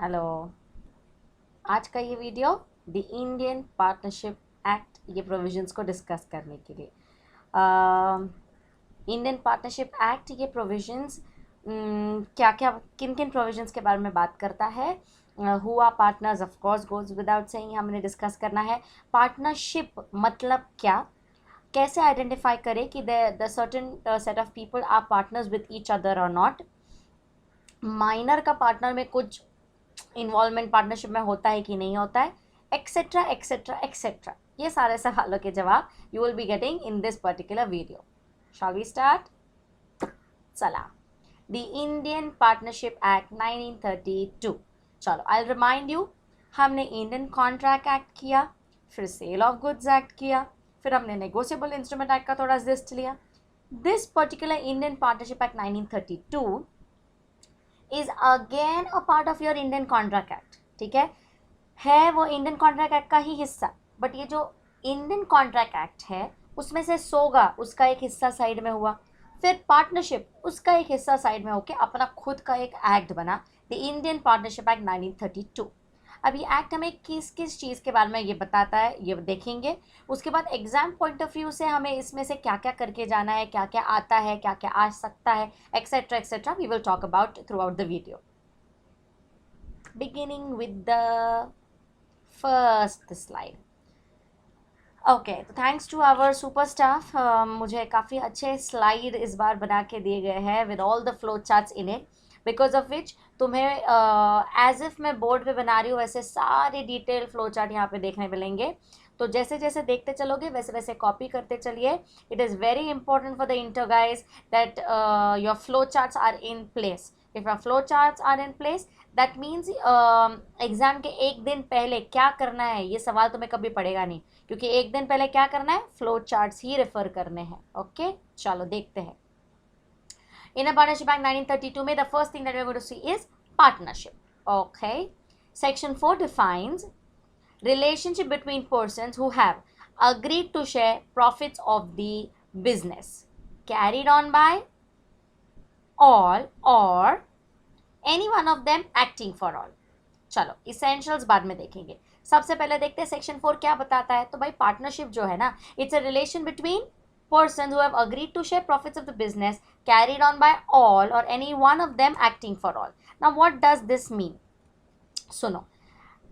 Hello. आज का ये video the Indian partnership act ये प्रोविजंस को डिस्कस करने के लिए। इंडियन पार्टनरशिप एक्ट ये प्रोविजंस क्या क्या किन किन प्रोविजंस के बारे में बात करता है। हुआ partners of course goes without saying हमने डिस्कस करना है। पार्टनरशिप मतलब क्या, कैसे आइडेंटिफाई करें कि the certain set of people are partners with each other और नॉट। माइनर का पार्टनर में कुछ इन्वॉल्वमेंट पार्टनरशिप में होता है कि नहीं होता है, एक्सेट्रा एक्सेट्रा एक्सेट्रा। ये सारे सवालों के जवाब you will be getting in this particular video. Shall we start? चला, द इंडियन पार्टनरशिप एक्ट 1932। चलो आई रिमाइंड यू, हमने इंडियन कॉन्ट्रैक्ट एक्ट किया, फिर सेल ऑफ गुड्स एक्ट किया, फिर हमने नेगोशिएबल इंस्ट्रूमेंट एक्ट का थोड़ा लिस्ट लिया। This particular Indian partnership act 1932 is again a part of your Indian contract act. ठीक है वो इंडियन कॉन्ट्रैक्ट एक्ट का ही हिस्सा, बट ये जो इंडियन कॉन्ट्रैक्ट एक्ट है उसमें से सोगा उसका एक हिस्सा साइड में हुआ, फिर पार्टनरशिप उसका एक हिस्सा साइड में होके अपना खुद का एक एक्ट बना, द इंडियन पार्टनरशिप एक्ट 1932। अब ये एक्ट हमें किस किस चीज़ के बारे में ये बताता है ये देखेंगे। उसके बाद एग्जाम पॉइंट ऑफ व्यू से हमें इसमें से क्या क्या करके जाना है, क्या क्या आता है, क्या क्या आ सकता है, etcetera etcetera we will talk about throughout the video. Beginning with the first slide. Okay, तो thanks to our super staff, मुझे काफ़ी अच्छे स्लाइड इस बार बना के दिए गए हैं with all the flow charts in it, because of which तुम्हें एज इफ मैं बोर्ड पे बना रही हूँ वैसे सारे डिटेल फ्लो चार्ट यहाँ पे देखने मिलेंगे। तो जैसे जैसे देखते चलोगे वैसे वैसे कॉपी करते चलिए। It is very important for the inter guys that your flow charts are in place. If your flow charts are in place that means exam के एक दिन पहले क्या करना है ये सवाल तुम्हें कभी पड़ेगा नहीं, क्योंकि एक दिन पहले क्या करना है, फ्लो चार्ट्स ही रेफर करने हैं। ओके चलो देखते हैं। Indian Partnership Act 1932 में the first thing that we are going to see is partnership. Okay. Section 4 defines relationship between persons who have agreed to share profits of the business carried on by all or any one of them acting for all. चलो essentials बाद में देखेंगे, सबसे पहले देखते हैं section 4 क्या बताता है। तो भाई पार्टनरशिप जो है ना, it's a relation between persons who have agreed to share profits of the business carried on by all or any one of them acting for all. Now what does this mean? सुनो,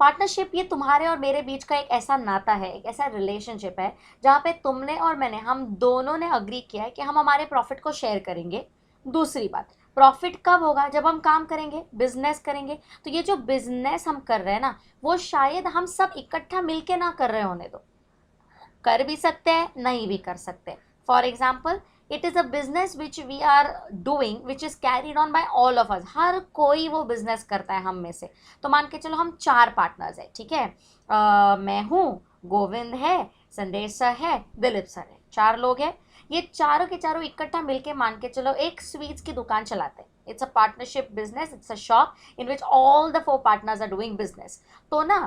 partnership ये तुम्हारे और मेरे बीच का एक ऐसा नाता है, एक ऐसा रिलेशनशिप है जहाँ पे तुमने और मैंने, हम दोनों ने अग्री किया है कि हम हमारे प्रॉफिट को शेयर करेंगे। दूसरी बात, प्रॉफिट कब होगा, जब हम काम करेंगे, बिजनेस करेंगे। तो ये जो बिजनेस हम कर रहे हैं ना, वो शायद हम सब इकट्ठा मिलके ना कर रहे होने दो, कर भी सकते हैं नहीं भी कर सकते। For example, it is a business which we are doing which is carried on by all of us. हर कोई वो बिजनेस करता है हम में से। तो मान के चलो हम 4 पार्टनर्स हैं, ठीक है। मैं हूँ, गोविंद है, संदेश सर है, दिलीप सर है, 4 लोग हैं। ये चारों के चारों इकट्ठा मिलके मान के चलो एक स्वीट्स की दुकान चलाते हैं। It's a partnership business, it's a shop in which all the 4 partners are doing business. तो ना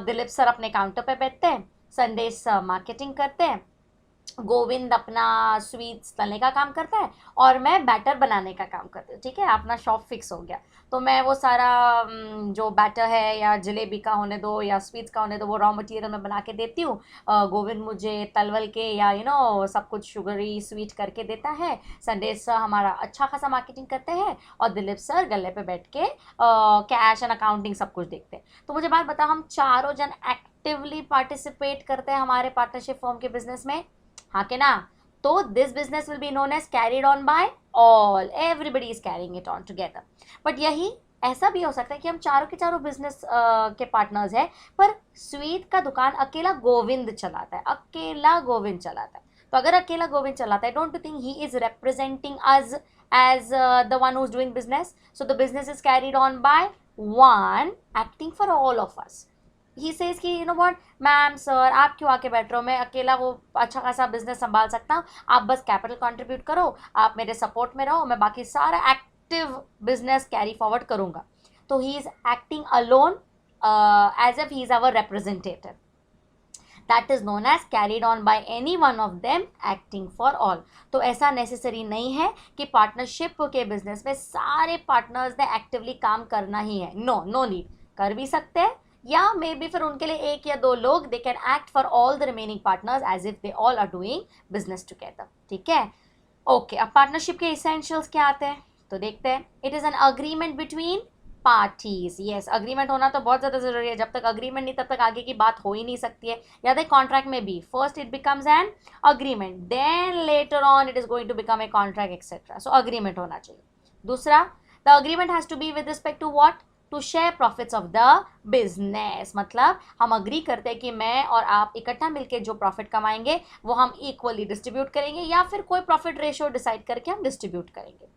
दिलीप सर अपने काउंटर पे बैठते हैं, संदेश मार्केटिंग करते हैं, गोविंद अपना स्वीट्स तलने का काम करता है और मैं बैटर बनाने का काम करती हूँ। ठीक है, अपना शॉप फिक्स हो गया। तो मैं वो सारा जो बैटर है या जलेबी का होने दो या स्वीट्स का होने दो, वो रॉ मटेरियल में बना के देती हूँ। गोविंद मुझे तलवल के या सब कुछ शुगरी स्वीट करके देता है। संदेश सर हमारा अच्छा खासा मार्केटिंग करते हैं और दिलीप सर गले पे बैठ के कैश एंड अकाउंटिंग सब कुछ देखते हैं। तो मुझे बात बताओ, हम चारों जन एक्टिवली पार्टिसिपेट करते हैं हमारे पार्टनरशिप फॉर्म के बिजनेस में, हाँ के ना? तो this business will be known as carried on by all, everybody is carrying it on together. But यही ऐसा भी हो सकता है कि हम चारों के चारों बिजनेस के पार्टनर्स हैं, पर स्वीट का दुकान अकेला गोविंद चलाता है, अकेला गोविंद चलाता है। तो अगर अकेला गोविंद चलाता है, don't you think he is representing us as the one who's doing business? So the business is carried on by one acting for all of us. He says कि व्हाट मैम सर आप क्यों आके बैठ रहे हो, मैं अकेला वो अच्छा खासा बिजनेस संभाल सकता हूँ, आप बस कैपिटल कंट्रीब्यूट करो, आप मेरे सपोर्ट में रहो, मैं बाकी सारा एक्टिव बिजनेस कैरी फॉरवर्ड करूँगा। तो he is acting alone as if he is our representative. That is known as carried on by any one of them acting for all. तो ऐसा नेसेसरी नहीं है कि पार्टनरशिप के बिजनेस में सारे पार्टनर्स ने एक्टिवली काम करना ही है, नो नो नीड, कर भी सकते हैं, या मे बी फिर उनके लिए एक या दो लोग, they can act for all the remaining partners as if they all are doing business together, ठीक है। ओके, अब पार्टनरशिप के इसेंशियल्स क्या आते हैं तो देखते हैं। It is an agreement between parties, yes, agreement होना तो बहुत ज़्यादा जरूरी है, जब तक अग्रीमेंट नहीं तब तक आगे की बात हो ही नहीं सकती है। याद है कॉन्ट्रैक्ट में भी first it becomes an agreement, then later on it is going to become a contract etcetera, so agreement होना चाहिए। दूसरा, the agreement has to be with respect to what, to share profits of the business, मतलब हम agree करते हैं कि मैं और आप इकट्ठा मिलकर जो प्रॉफिट कमाएंगे वो हम इक्वली डिस्ट्रीब्यूट करेंगे, या फिर कोई प्रॉफिट रेशियो डिसाइड करके हम डिस्ट्रीब्यूट करेंगे,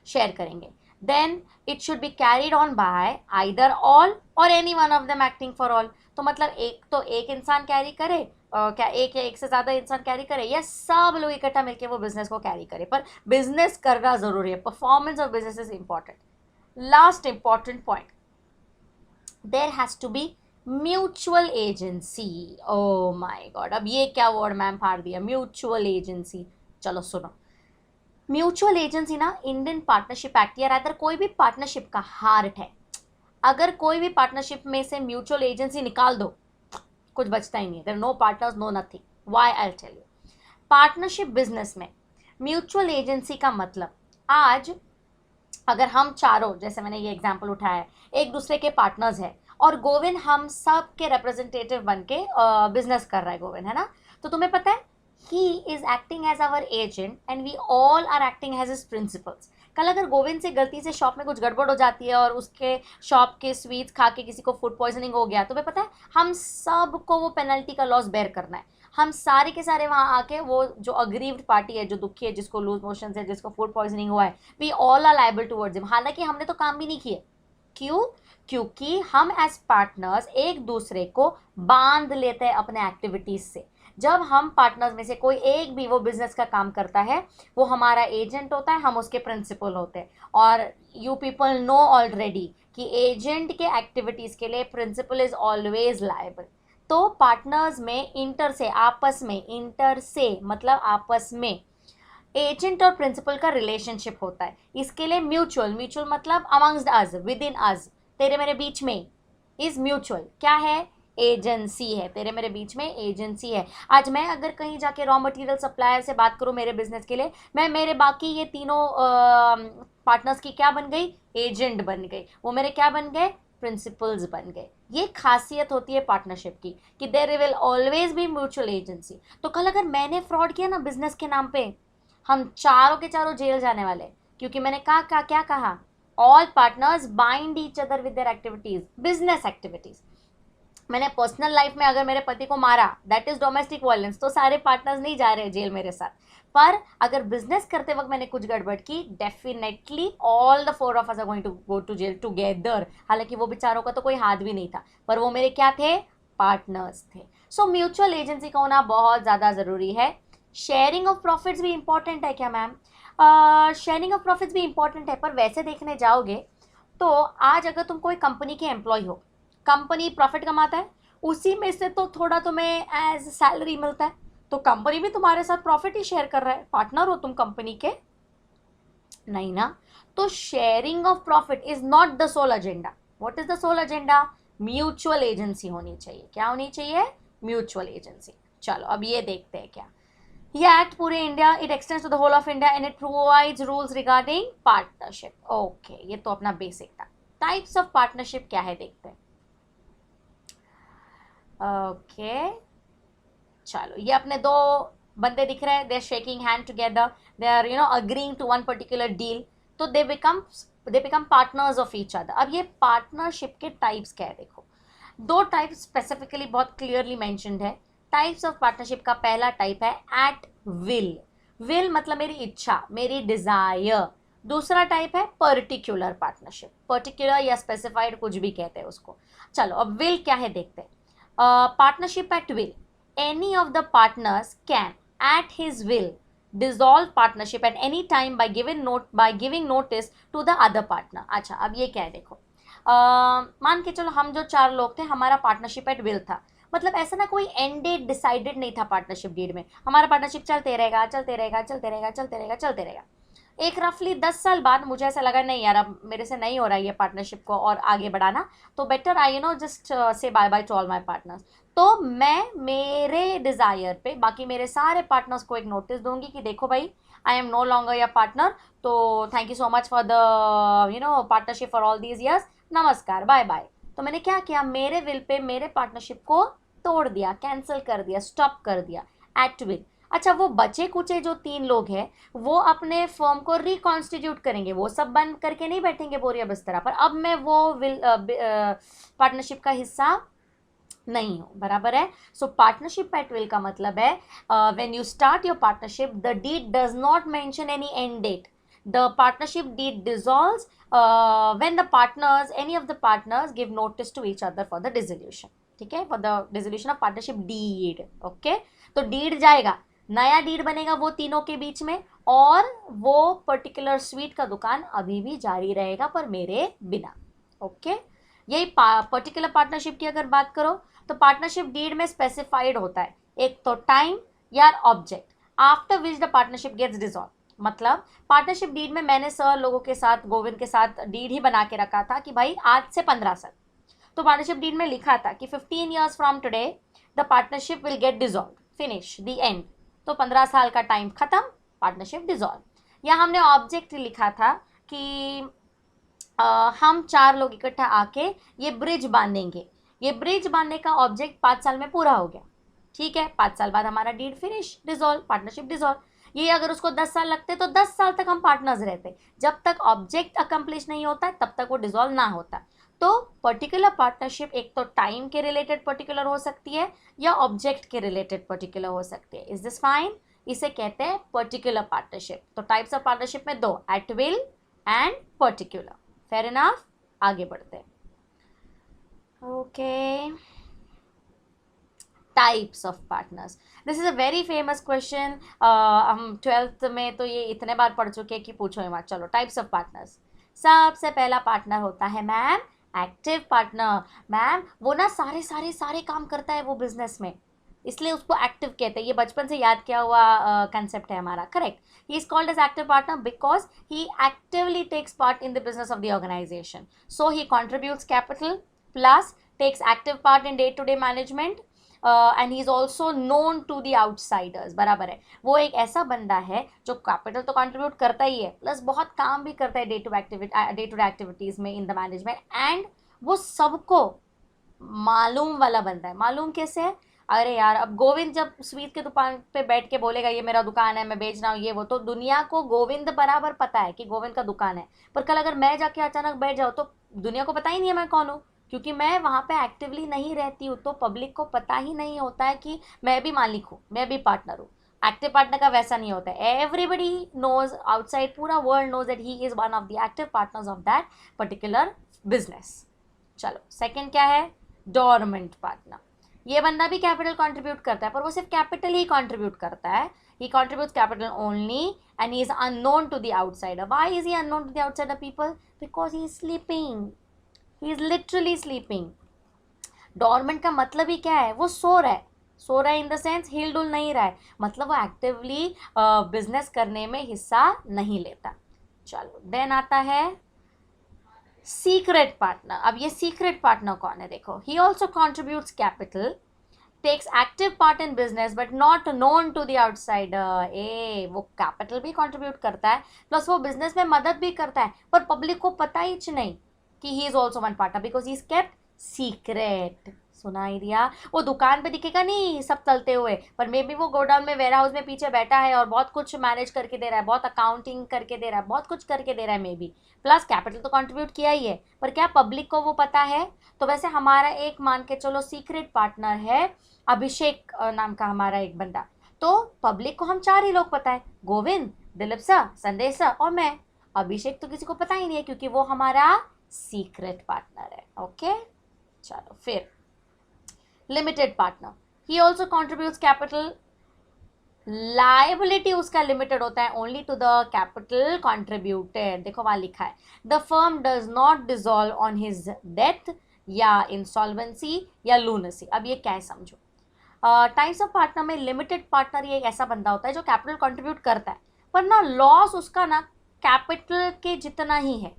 शेयर करेंगे। Then it should be carried on by either all or any one of them acting for all। तो मतलब एक तो एक इंसान कैरी करे, क्या एक या एक से ज़्यादा इंसान कैरी करे, या सब लोग इकट्ठा मिलकर वो बिजनेस को कैरी करे, पर बिजनेस करना ज़रूरी है, performance of business is important. Last important point, there has to be mutual agency. Oh my god, अब ये क्या वर्ड मैम फाड़ दिया, म्यूचुअल एजेंसी। चलो सुनो, म्यूचुअल एजेंसी ना इंडियन पार्टनरशिप एक्ट या रादर कोई भी पार्टनरशिप का हार्ट है। अगर कोई भी पार्टनरशिप में से म्यूचुअल एजेंसी निकाल दो, कुछ बचता ही नहीं, there no partners no nothing. Why, I will tell you. Partnership business में म्यूचुअल एजेंसी का मतलब, आज अगर हम चारों, जैसे मैंने ये एग्जांपल उठाया है, एक दूसरे के पार्टनर्स है और गोविंद हम सब के रिप्रेजेंटेटिव बन के बिजनेस कर रहा है गोविंद, है ना, तो तुम्हें पता है he is acting as our agent and we all are acting as his principals। कल अगर गोविंद से गलती से शॉप में कुछ गड़बड़ हो जाती है और उसके शॉप के स्वीट्स खा के किसी को फूड पॉइजनिंग हो गया, तो तुम्हें पता है हम सब को वो पेनल्टी का लॉस बेयर करना है। हम सारे के सारे वहाँ आके, वो जो अग्रीव्ड पार्टी है, जो दुखी है, जिसको लूज मोशन है, जिसको फूड पॉइजनिंग हुआ है, we all are liable towards him. हालांकि हमने तो काम भी नहीं किए, क्यों? क्योंकि हम एज पार्टनर्स एक दूसरे को बांध लेते हैं अपने एक्टिविटीज से। जब हम पार्टनर्स में से कोई एक भी वो बिजनेस का काम करता है, वो हमारा एजेंट होता है, हम उसके प्रिंसिपल होते हैं। और यू पीपल नो ऑलरेडी कि एजेंट के एक्टिविटीज के लिए प्रिंसिपल इज ऑलवेज लायबल। तो पार्टनर्स में इंटर से, आपस में, इंटर से मतलब आपस में, एजेंट और प्रिंसिपल का रिलेशनशिप होता है। इसके लिए म्यूचुअल, म्यूचुअल मतलब अमंग्स्ट अस, विद इन अस, तेरे मेरे बीच में, इज म्यूचुअल क्या है, एजेंसी है, तेरे मेरे बीच में एजेंसी है। आज मैं अगर कहीं जाके रॉ मटेरियल सप्लायर से बात करूं मेरे बिजनेस के लिए, मैं मेरे बाकी ये तीनों पार्टनर्स की क्या बन गई, एजेंट बन गई, वो मेरे क्या बन गए, प्रिंसिपल्स बन गए। ये खासियत होती है पार्टनरशिप की कि there will always be mutual agency. तो कल अगर मैंने फ्रॉड किया ना बिजनेस के नाम पे, हम चारों के चारों जेल जाने वाले, क्योंकि मैंने कहा क्या कहा, all partners bind each other with their activities, business activities. मैंने पर्सनल लाइफ में अगर मेरे पति को मारा, दैट इज डोमेस्टिक वायलेंस, तो सारे पार्टनर्स नहीं जा रहे जेल मेरे साथ। पर अगर बिजनेस करते वक्त मैंने कुछ गड़बड़ की, definitely all the four of us are going to go to jail together. हालांकि वो बेचारों का तो कोई हाथ भी नहीं था, पर वो मेरे क्या थे, पार्टनर्स थे। सो म्यूचुअल एजेंसी का होना बहुत ज़्यादा ज़रूरी है। शेयरिंग ऑफ प्रॉफिट्स भी इंपॉर्टेंट है क्या मैम? शेयरिंग ऑफ प्रॉफिट्स भी इंपॉर्टेंट है, पर वैसे देखने जाओगे तो आज अगर तुम कोई कंपनी के एम्प्लॉय हो, कंपनी प्रॉफिट कमाता है, उसी में से तो थोड़ा तुम्हें एज सैलरी मिलता है, तो कंपनी भी तुम्हारे साथ प्रॉफिट ही शेयर कर रहा है, पार्टनर हो तुम कंपनी के, नहीं ना। तो sharing of profit is not the sole agenda. What is the sole agenda? Mutual agency होनी चाहिए। क्या होनी चाहिए? Mutual agency. चलो अब ये देखते हैं क्या ये एक्ट पूरे India, it extends to the whole of India and it provides rules regarding partnership. Okay, ये तो अपना बेसिक था। टाइप्स ऑफ पार्टनरशिप क्या है देखते हैं। ओके, चलो ये अपने दो बंदे दिख रहे हैं, they are shaking hand together, they are agreeing to one particular deal, तो they become partners of each other. अब ये पार्टनरशिप के टाइप्स क्या है देखो, दो टाइप्स स्पेसिफिकली बहुत क्लियरली मेंशन्ड है। टाइप्स ऑफ पार्टनरशिप का पहला टाइप है एट विल। विल मतलब मेरी इच्छा, मेरी डिजायर। दूसरा टाइप है पर्टिकुलर पार्टनरशिप, पर्टिकुलर या स्पेसिफाइड कुछ भी कहते हैं उसको। चलो अब विल क्या है देखते हैं। Partnership at will, any of the partners can at his will dissolve partnership at any time by giving notice to the other partner। अच्छा अब ये क्या है देखो, मान के चलो हम जो चार लोग थे, हमारा पार्टनरशिप एट विल था, मतलब ऐसा ना कोई एंड डेट डिसाइडेड नहीं था पार्टनरशिप डीड में, हमारा पार्टनरशिप चलते रहेगा चलते रहेगा चलते रहेगा चलते रहेगा चलते रहेगा। एक रफली 10 साल बाद मुझे ऐसा लगा नहीं यार अब मेरे से नहीं हो रहा है ये पार्टनरशिप को और आगे बढ़ाना, तो better I just say bye bye to all my partners. तो मैं मेरे डिज़ायर पे बाकी मेरे सारे पार्टनर्स को एक नोटिस दूंगी कि देखो भाई, I am no longer your partner, तो thank you so much for the partnership for all these years, नमस्कार बाय बाय। तो मैंने क्या किया, मेरे विल पे मेरे पार्टनरशिप को तोड़ दिया, कैंसिल कर दिया, स्टॉप कर दिया एट विल। अच्छा, वो बचे कुचे जो 3 लोग हैं वो अपने फर्म को रिकॉन्स्टिट्यूट करेंगे, वो सब बंद करके नहीं बैठेंगे बोरिया बिस्तरा पर, अब मैं वो विल पार्टनरशिप का हिस्सा नहीं हो, बराबर है। सो पार्टनरशिप एट विल का मतलब है when you start your partnership the deed does not mention any end date, the partnership deed dissolves when the partners, any of the partners give notice to each other for the dissolution, ठीक है, for the dissolution of partnership deed, okay. तो deed जाएगा, नया deed बनेगा वो तीनों के बीच में, और वो पर्टिकुलर स्वीट का दुकान अभी भी जारी रहेगा पर मेरे बिना, ओके। यही पर्टिकुलर पार्टनरशिप की अगर बात करो तो पार्टनरशिप डीड में स्पेसिफाइड होता है एक तो टाइम या object after which the partnership gets dissolve. मतलब पार्टनरशिप डीड में मैंने सर लोगों के साथ, गोविंद के साथ डीड ही बना के रखा था कि भाई आज से 15 साल, तो पार्टनरशिप डीड में लिखा था कि 15 years from today the partnership will get dissolve, finish the end. तो 15 साल का टाइम खत्म, पार्टनरशिप डिसॉल्व। या हमने ऑब्जेक्ट लिखा था कि हम 4 लोग इकट्ठा आके ये ब्रिज बांधेंगे, ये ब्रिज बांधने का ऑब्जेक्ट 5 साल में पूरा हो गया, ठीक है, 5 साल बाद हमारा deed finish, dissolve, partnership dissolve. ये अगर उसको 10 साल लगते तो 10 साल तक हम पार्टनर्स रहते, जब तक ऑब्जेक्ट अकम्प्लिश नहीं होता है तब तक वो डिसॉल्व ना होता। तो पर्टिकुलर पार्टनरशिप एक तो टाइम के रिलेटेड पर्टिकुलर हो सकती है या ऑब्जेक्ट के रिलेटेड पर्टिकुलर हो सकती है। Is this fine? इसे कहते हैं पर्टिकुलर पार्टनरशिप। तो टाइप्स ऑफ पार्टनरशिप में 2, at will and particular. Fair enough, आगे बढ़ते हैं। Okay, types of partners, this is a very famous question, हम 12th में तो ये इतने बार पढ़ चुके हैं कि पूछो ही मत। चलो, टाइप्स ऑफ पार्टनर्स। सबसे पहला पार्टनर होता है मैम एक्टिव पार्टनर। मैम वो ना सारे सारे सारे काम करता है वो बिजनेस में, इसलिए उसको एक्टिव कहते हैं। ये बचपन से याद किया हुआ कंसेप्ट है हमारा, correct. He is called as active partner because he actively takes part in the business of the organisation. So he contributes capital plus takes active part in day to day management and he is also known to the outsiders, बराबर है। वो एक ऐसा बंदा है जो capital तो contribute करता ही है प्लस बहुत काम भी करता है डे टू डे एक्टिविटीज में इन द मैनेजमेंट, एंड वो सबको मालूम वाला बंदा है। मालूम कैसे है? अरे यार, अब गोविंद जब स्वीट की दुकान पे बैठ के बोलेगा ये मेरा दुकान है, मैं बेच रहा हूँ ये वो, तो दुनिया को गोविंद बराबर पता है कि गोविंद का दुकान है। पर कल अगर मैं जाके अचानक बैठ जाऊँ तो दुनिया को पता ही नहीं है मैं कौन हूँ, क्योंकि मैं वहाँ पे एक्टिवली नहीं रहती हूँ। तो पब्लिक को पता ही नहीं होता है कि मैं भी मालिक हूँ, मैं भी पार्टनर हूँ। एक्टिव पार्टनर का वैसा नहीं होता है। एवरीबडी नोज आउटसाइड, पूरा world knows that he is one of the active partners of that particular business. चलो, सेकंड क्या है? Dormant partner. ये बंदा भी कैपिटल कंट्रीब्यूट करता है पर वो सिर्फ कैपिटल ही कंट्रीब्यूट करता है। He contributes capital only and he is unknown to the outsider. Why is he unknown to the outsider people? Because he is sleeping, he is literally sleeping. Dormant का मतलब ही क्या है? वो सो रहा है। सो रहा है इन द सेंस हिल डुल नहीं रहा है, मतलब वो एक्टिवली बिजनेस करने में हिस्सा नहीं लेता। चलो, देन आता है सीक्रेट पार्टनर। अब ये सीक्रेट पार्टनर कौन है? देखो, he also contributes capital, takes active part in business but not known to the outsider. वो कैपिटल भी कंट्रीब्यूट करता है प्लस वो बिजनेस में मदद भी करता है, पर पब्लिक को पता ही नहीं कि ही is also one partner because he is kept secret. सुना ही दिया। वो दुकान पे दिखेगा नहीं सब चलते हुए, पर मे बी वो गोडाउन में, वेयर हाउस में पीछे बैठा है और बहुत कुछ मैनेज करके दे रहा है, बहुत अकाउंटिंग करके दे रहा है, बहुत कुछ करके दे रहा है मे बी, प्लस कैपिटल तो कंट्रीब्यूट किया ही है, पर क्या पब्लिक को वो पता है? तो वैसे हमारा एक मान के चलो सीक्रेट पार्टनर है अभिषेक नाम का हमारा एक बंदा। तो पब्लिक को हम 4 ही लोग पता है, गोविंद, दिलीप सर, संदेश सर और मैं। अभिषेक तो किसी को पता ही नहीं है क्योंकि वो हमारा सीक्रेट पार्टनर है। ओके, चलो फिर limited partner. He also contributes capital, liability उसका लिमिटेड होता है only to the capital contributed. देखो वहां लिखा है the firm does not dissolve on his death, या इंसॉल्वेंसी या लूनेसी। अब ये क्या है समझो। टाइप्स ऑफ पार्टनर में लिमिटेड पार्टनर ये एक ऐसा बंदा होता है जो कैपिटल कंट्रीब्यूट करता है, पर ना लॉस उसका ना कैपिटल के जितना ही है।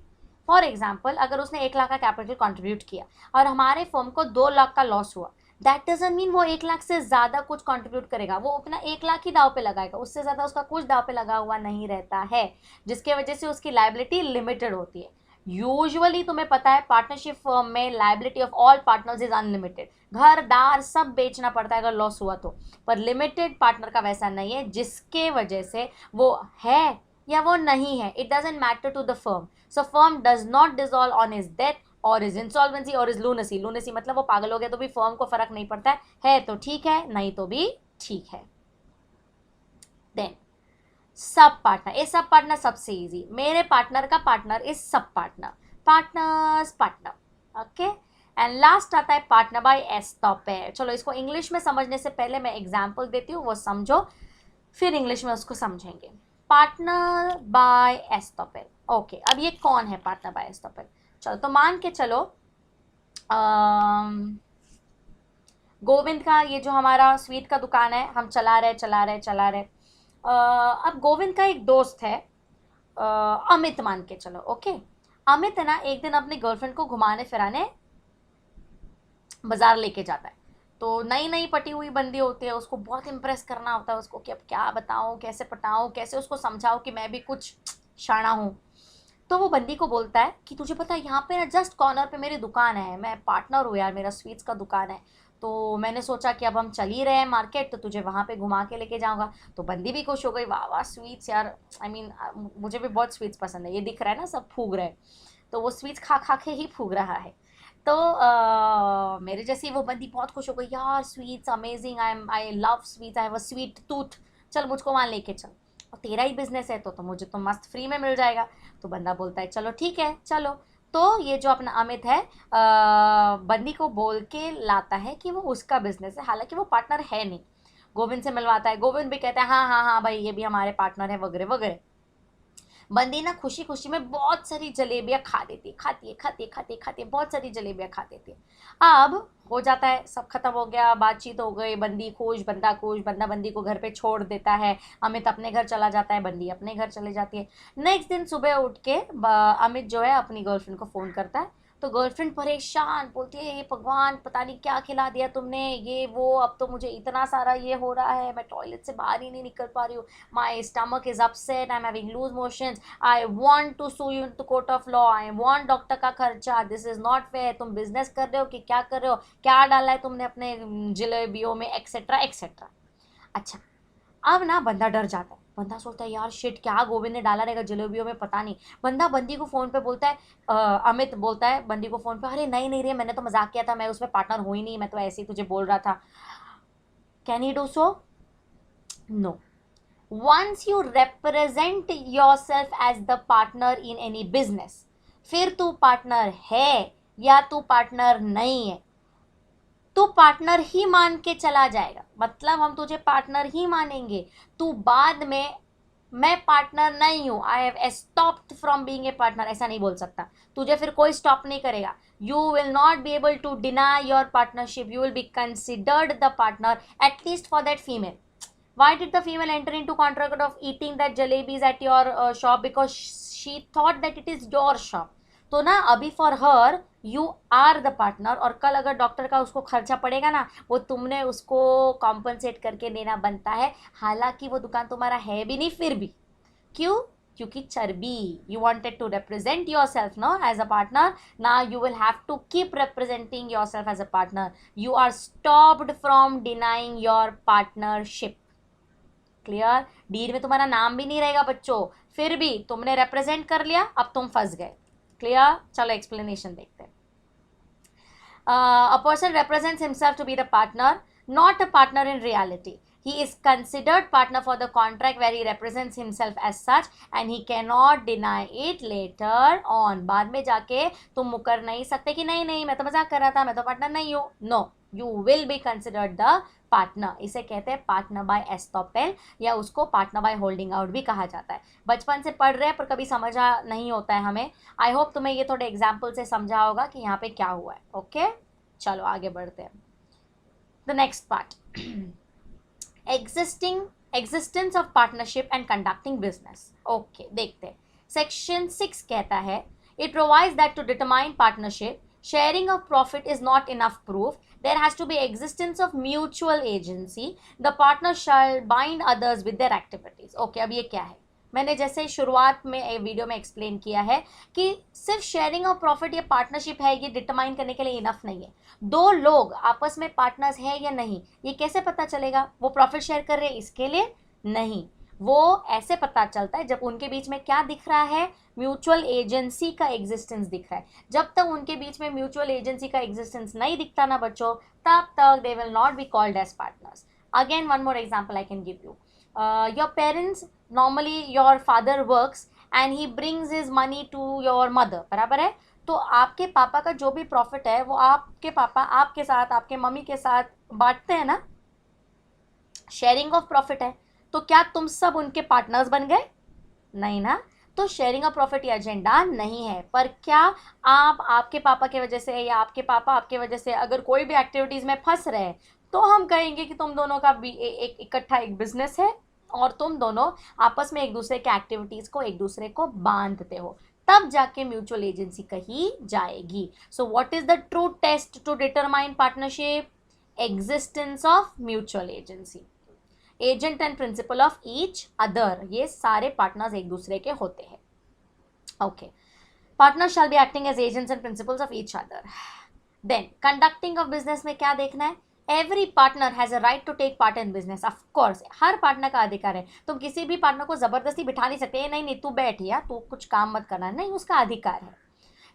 फॉर एग्जाम्पल, अगर उसने 1 लाख का कैपिटल कंट्रीब्यूट किया और हमारे फर्म को 2 लाख का लॉस हुआ, दैट डजंट मीन वो 1 लाख से ज़्यादा कुछ कंट्रीब्यूट करेगा, वो अपना 1 लाख ही दाव पे लगाएगा, उससे ज़्यादा उसका कुछ दाव पे लगा हुआ नहीं रहता है, जिसके वजह से उसकी लाइबिलिटी लिमिटेड होती है। यूजुअली तुम्हें पता है पार्टनरशिप फर्म में liability of all partners is unlimited, घर दार सब बेचना पड़ता है अगर लॉस हुआ तो। पर लिमिटेड पार्टनर का वैसा नहीं है, जिसके वजह से वो है या वो नहीं है, it doesn't matter to the firm. So firm does not dissolve on his death और इज इंसॉल्वेंसी और इज लूनेसी। लूनेसी मतलब वो पागल हो गया तो भी फर्म को फर्क नहीं पड़ता है तो ठीक है, नहीं तो भी ठीक है। देन सब पार्टनर, ये सब पार्टनर सबसे इजी, मेरे पार्टनर का partner is sub partner, partners partner. Okay, and last आता है पार्टनर बाय एस्टॉपेल। चलो इसको इंग्लिश में समझने से पहले मैं एग्जाम्पल देती हूँ, वो समझो, फिर इंग्लिश में उसको समझेंगे। Partner by estoppel. ओके, अब ये कौन है पार्टनर बाय एस्टॉपेल? चलो तो मान के चलो गोविंद का ये जो हमारा स्वीट का दुकान है, हम चला रहे। अब गोविंद का एक दोस्त है अमित, मान के चलो। ओके, अमित है ना, एक दिन अपनी गर्लफ्रेंड को घुमाने फिराने बाजार लेके जाता है। तो नई नई पटी हुई बंदी होती है, उसको बहुत इम्प्रेस करना होता है उसको कि अब क्या बताऊँ, कैसे पटाऊँ, कैसे उसको समझाऊँ कि मैं भी कुछ शाना हूँ। तो वो बंदी को बोलता है कि तुझे पता है यहाँ पे ना जस्ट कॉर्नर पे मेरी दुकान है, मैं पार्टनर हूँ यार, मेरा स्वीट्स का दुकान है, तो मैंने सोचा कि अब हम चल ही रहे हैं मार्केट, तो तुझे वहाँ पे घुमा के लेके जाऊँगा। तो बंदी भी खुश हो गई, वाह वाह स्वीट्स यार, आई मीन मुझे भी बहुत स्वीट्स पसंद है, ये दिख रहा है ना सब फूक रहे हैं, तो वो स्वीट्स खा खा के ही फूक रहा है। तो मेरे जैसी वो बंदी बहुत खुश हो गई, यार sweets amazing, I love sweets, I have a sweet tooth, चल मुझको वहाँ लेके चल, और तेरा ही बिजनेस है तो मुझे तो मस्त फ्री में मिल जाएगा। तो बंदा बोलता है चलो ठीक है चलो। तो ये जो अपना अमित है बंदी को बोल के लाता है कि वो उसका बिजनेस है, हालांकि वो पार्टनर है नहीं। गोविंद से मिलवाता है, गोविंद भी कहता है हाँ हाँ हाँ भाई ये भी हमारे पार्टनर है वगैरह वगैरह। बंदी ना खुशी खुशी में बहुत सारी जलेबियाँ खा देती, खाती है बहुत सारी जलेबियाँ खा देती है। अब हो जाता है, सब खत्म हो गया, बातचीत हो गई, बंदी खुश, बंदा बंदी को घर पे छोड़ देता है, अमित अपने घर चला जाता है, बंदी अपने घर चले जाती है। नेक्स्ट दिन सुबह उठ के अमित जो है अपनी गर्लफ्रेंड को फ़ोन करता है, तो गर्लफ्रेंड परेशान बोलती है ये भगवान पता नहीं क्या खिला दिया तुमने, ये वो, अब तो मुझे इतना सारा ये हो रहा है, मैं टॉयलेट से बाहर ही नहीं निकल पा रही हूँ, my stomach is upset, I am having loose motions, I want to sue you in to court of law, I want doctor का खर्चा, दिस इज नॉट फेयर, तुम बिजनेस कर रहे हो कि क्या कर रहे हो, क्या डाला है तुमने अपने जलेबियों में, एक्सेट्रा एक्सेट्रा। अच्छा, अब ना बंदा डर जाता है, बंदा सोचता है यार शिट क्या गोविंद ने डाला रहेगा जलेबियों में, पता नहीं। बंदा बंदी को फ़ोन पे बोलता है अमित बोलता है बंदी को फ़ोन पे, अरे नहीं नहीं रे मैंने तो मजाक किया था, मैं उसमें पार्टनर हुई ही नहीं, मैं तो ऐसे ही तुझे बोल रहा था। Can he do so? No. Once you represent yourself as the partner in any business, फिर तू पार्टनर है या तू पार्टनर नहीं है, तू पार्टनर ही मान के चला जाएगा, मतलब हम तुझे पार्टनर ही मानेंगे। तू बाद में मैं पार्टनर नहीं हूँ, I have stopped from being a partner, ऐसा नहीं बोल सकता, तुझे फिर कोई स्टॉप नहीं करेगा। You will not be able to deny your partnership, you will be considered the partner at least for that female. Why did the female enter into contract of eating that jalebis at your shop? Because she thought that it is your shop. तो ना अभी for her you are the partner, और कल अगर doctor का उसको खर्चा पड़ेगा ना, वो तुमने उसको कॉम्पनसेट करके देना बनता है, हालांकि वो दुकान तुम्हारा है भी नहीं फिर भी। क्यों? क्योंकि चर्बी, you wanted to represent yourself no as a partner, now you will have to keep representing yourself as a partner, you are stopped from denying your partnership. Clear? Deal में तुम्हारा नाम भी नहीं रहेगा बच्चों, फिर भी तुमने रिप्रेजेंट कर लिया, अब तुम फंस गए। क्लियर? चलो एक्सप्लेनेशन देखते हैं। A person represents himself to be the partner, not a partner in reality. He is considered partner for the contract where he represents himself as such and he cannot deny it later on. बाद में जाके तुम मुकर नहीं सकते कि नहीं नहीं मैं तो मजाक कर रहा था, मैं तो पार्टनर नहीं हूँ। No, you will be considered the partner. इसे कहते हैं पार्टनर बाय एस्टॉपेल, या उसको पार्टनर बाय होल्डिंग आउट भी कहा जाता है। बचपन से पढ़ रहे हैं पर कभी समझा नहीं होता है हमें। आई होप तुम्हें ये थोड़े एग्जाम्पल से समझा होगा कि यहाँ पे क्या हुआ है। ओके, चलो आगे बढ़ते हैं। The next part, existence of partnership and conducting business. Okay, देखते हैं। सेक्शन 6 कहता है, it provides that to determine partnership sharing of profit is not enough proof, there has to be existence of mutual agency, the partner shall bind others with their activities। okay, अब ये क्या है? मैंने जैसे शुरुआत में वीडियो में explain किया है कि सिर्फ शेयरिंग ऑफ प्रॉफिट या पार्टनरशिप है ये डिटरमाइन करने के लिए इनफ नहीं है। दो लोग आपस में पार्टनर्स है या नहीं ये कैसे पता चलेगा? वो प्रॉफिट शेयर कर रहे हैं इसके लिए नहीं, वो ऐसे पता चलता है जब उनके बीच में क्या दिख रहा है, म्यूचुअल एजेंसी का एग्जिस्टेंस दिख रहा है। जब तक उनके बीच में म्यूचुअल एजेंसी का एग्जिस्टेंस नहीं दिखता ना बच्चों, तब तक they will not be called as partners. Again one more example I can give you. Your parents, normally your father works and he brings his money to your mother, बराबर है? तो आपके पापा का जो भी प्रॉफिट है वो आपके पापा आपके साथ, आपके मम्मी के साथ बांटते हैं ना, शेयरिंग ऑफ प्रॉफिट है। तो क्या तुम सब उनके पार्टनर्स बन गए? नहीं ना। तो शेयरिंग ऑफ प्रॉफिट ये एजेंडा नहीं है। पर क्या आप आपके पापा की वजह से या आपके पापा आपके वजह से अगर कोई भी एक्टिविटीज़ में फंस रहे हैं तो हम कहेंगे कि तुम दोनों का भी एक इकट्ठा एक बिजनेस है और तुम दोनों आपस में एक दूसरे के एक्टिविटीज़ को एक दूसरे को बांधते हो, तब जाके म्यूचुअल एजेंसी कही जाएगी। So what is the true test to determine partnership? Existence of mutual agency, agent and principal of each other, ये सारे पार्टनर्स एक दूसरे के होते हैं। Okay, partners shall be acting as agents and principals of each other. Then conducting of business में क्या देखना है? Every partner has a right to take part in business. Of course हर पार्टनर का अधिकार है। तुम किसी भी पार्टनर को जबरदस्ती बिठा नहीं सकते, नहीं नहीं तू बैठ या तू कुछ काम मत करना, नहीं, उसका अधिकार है।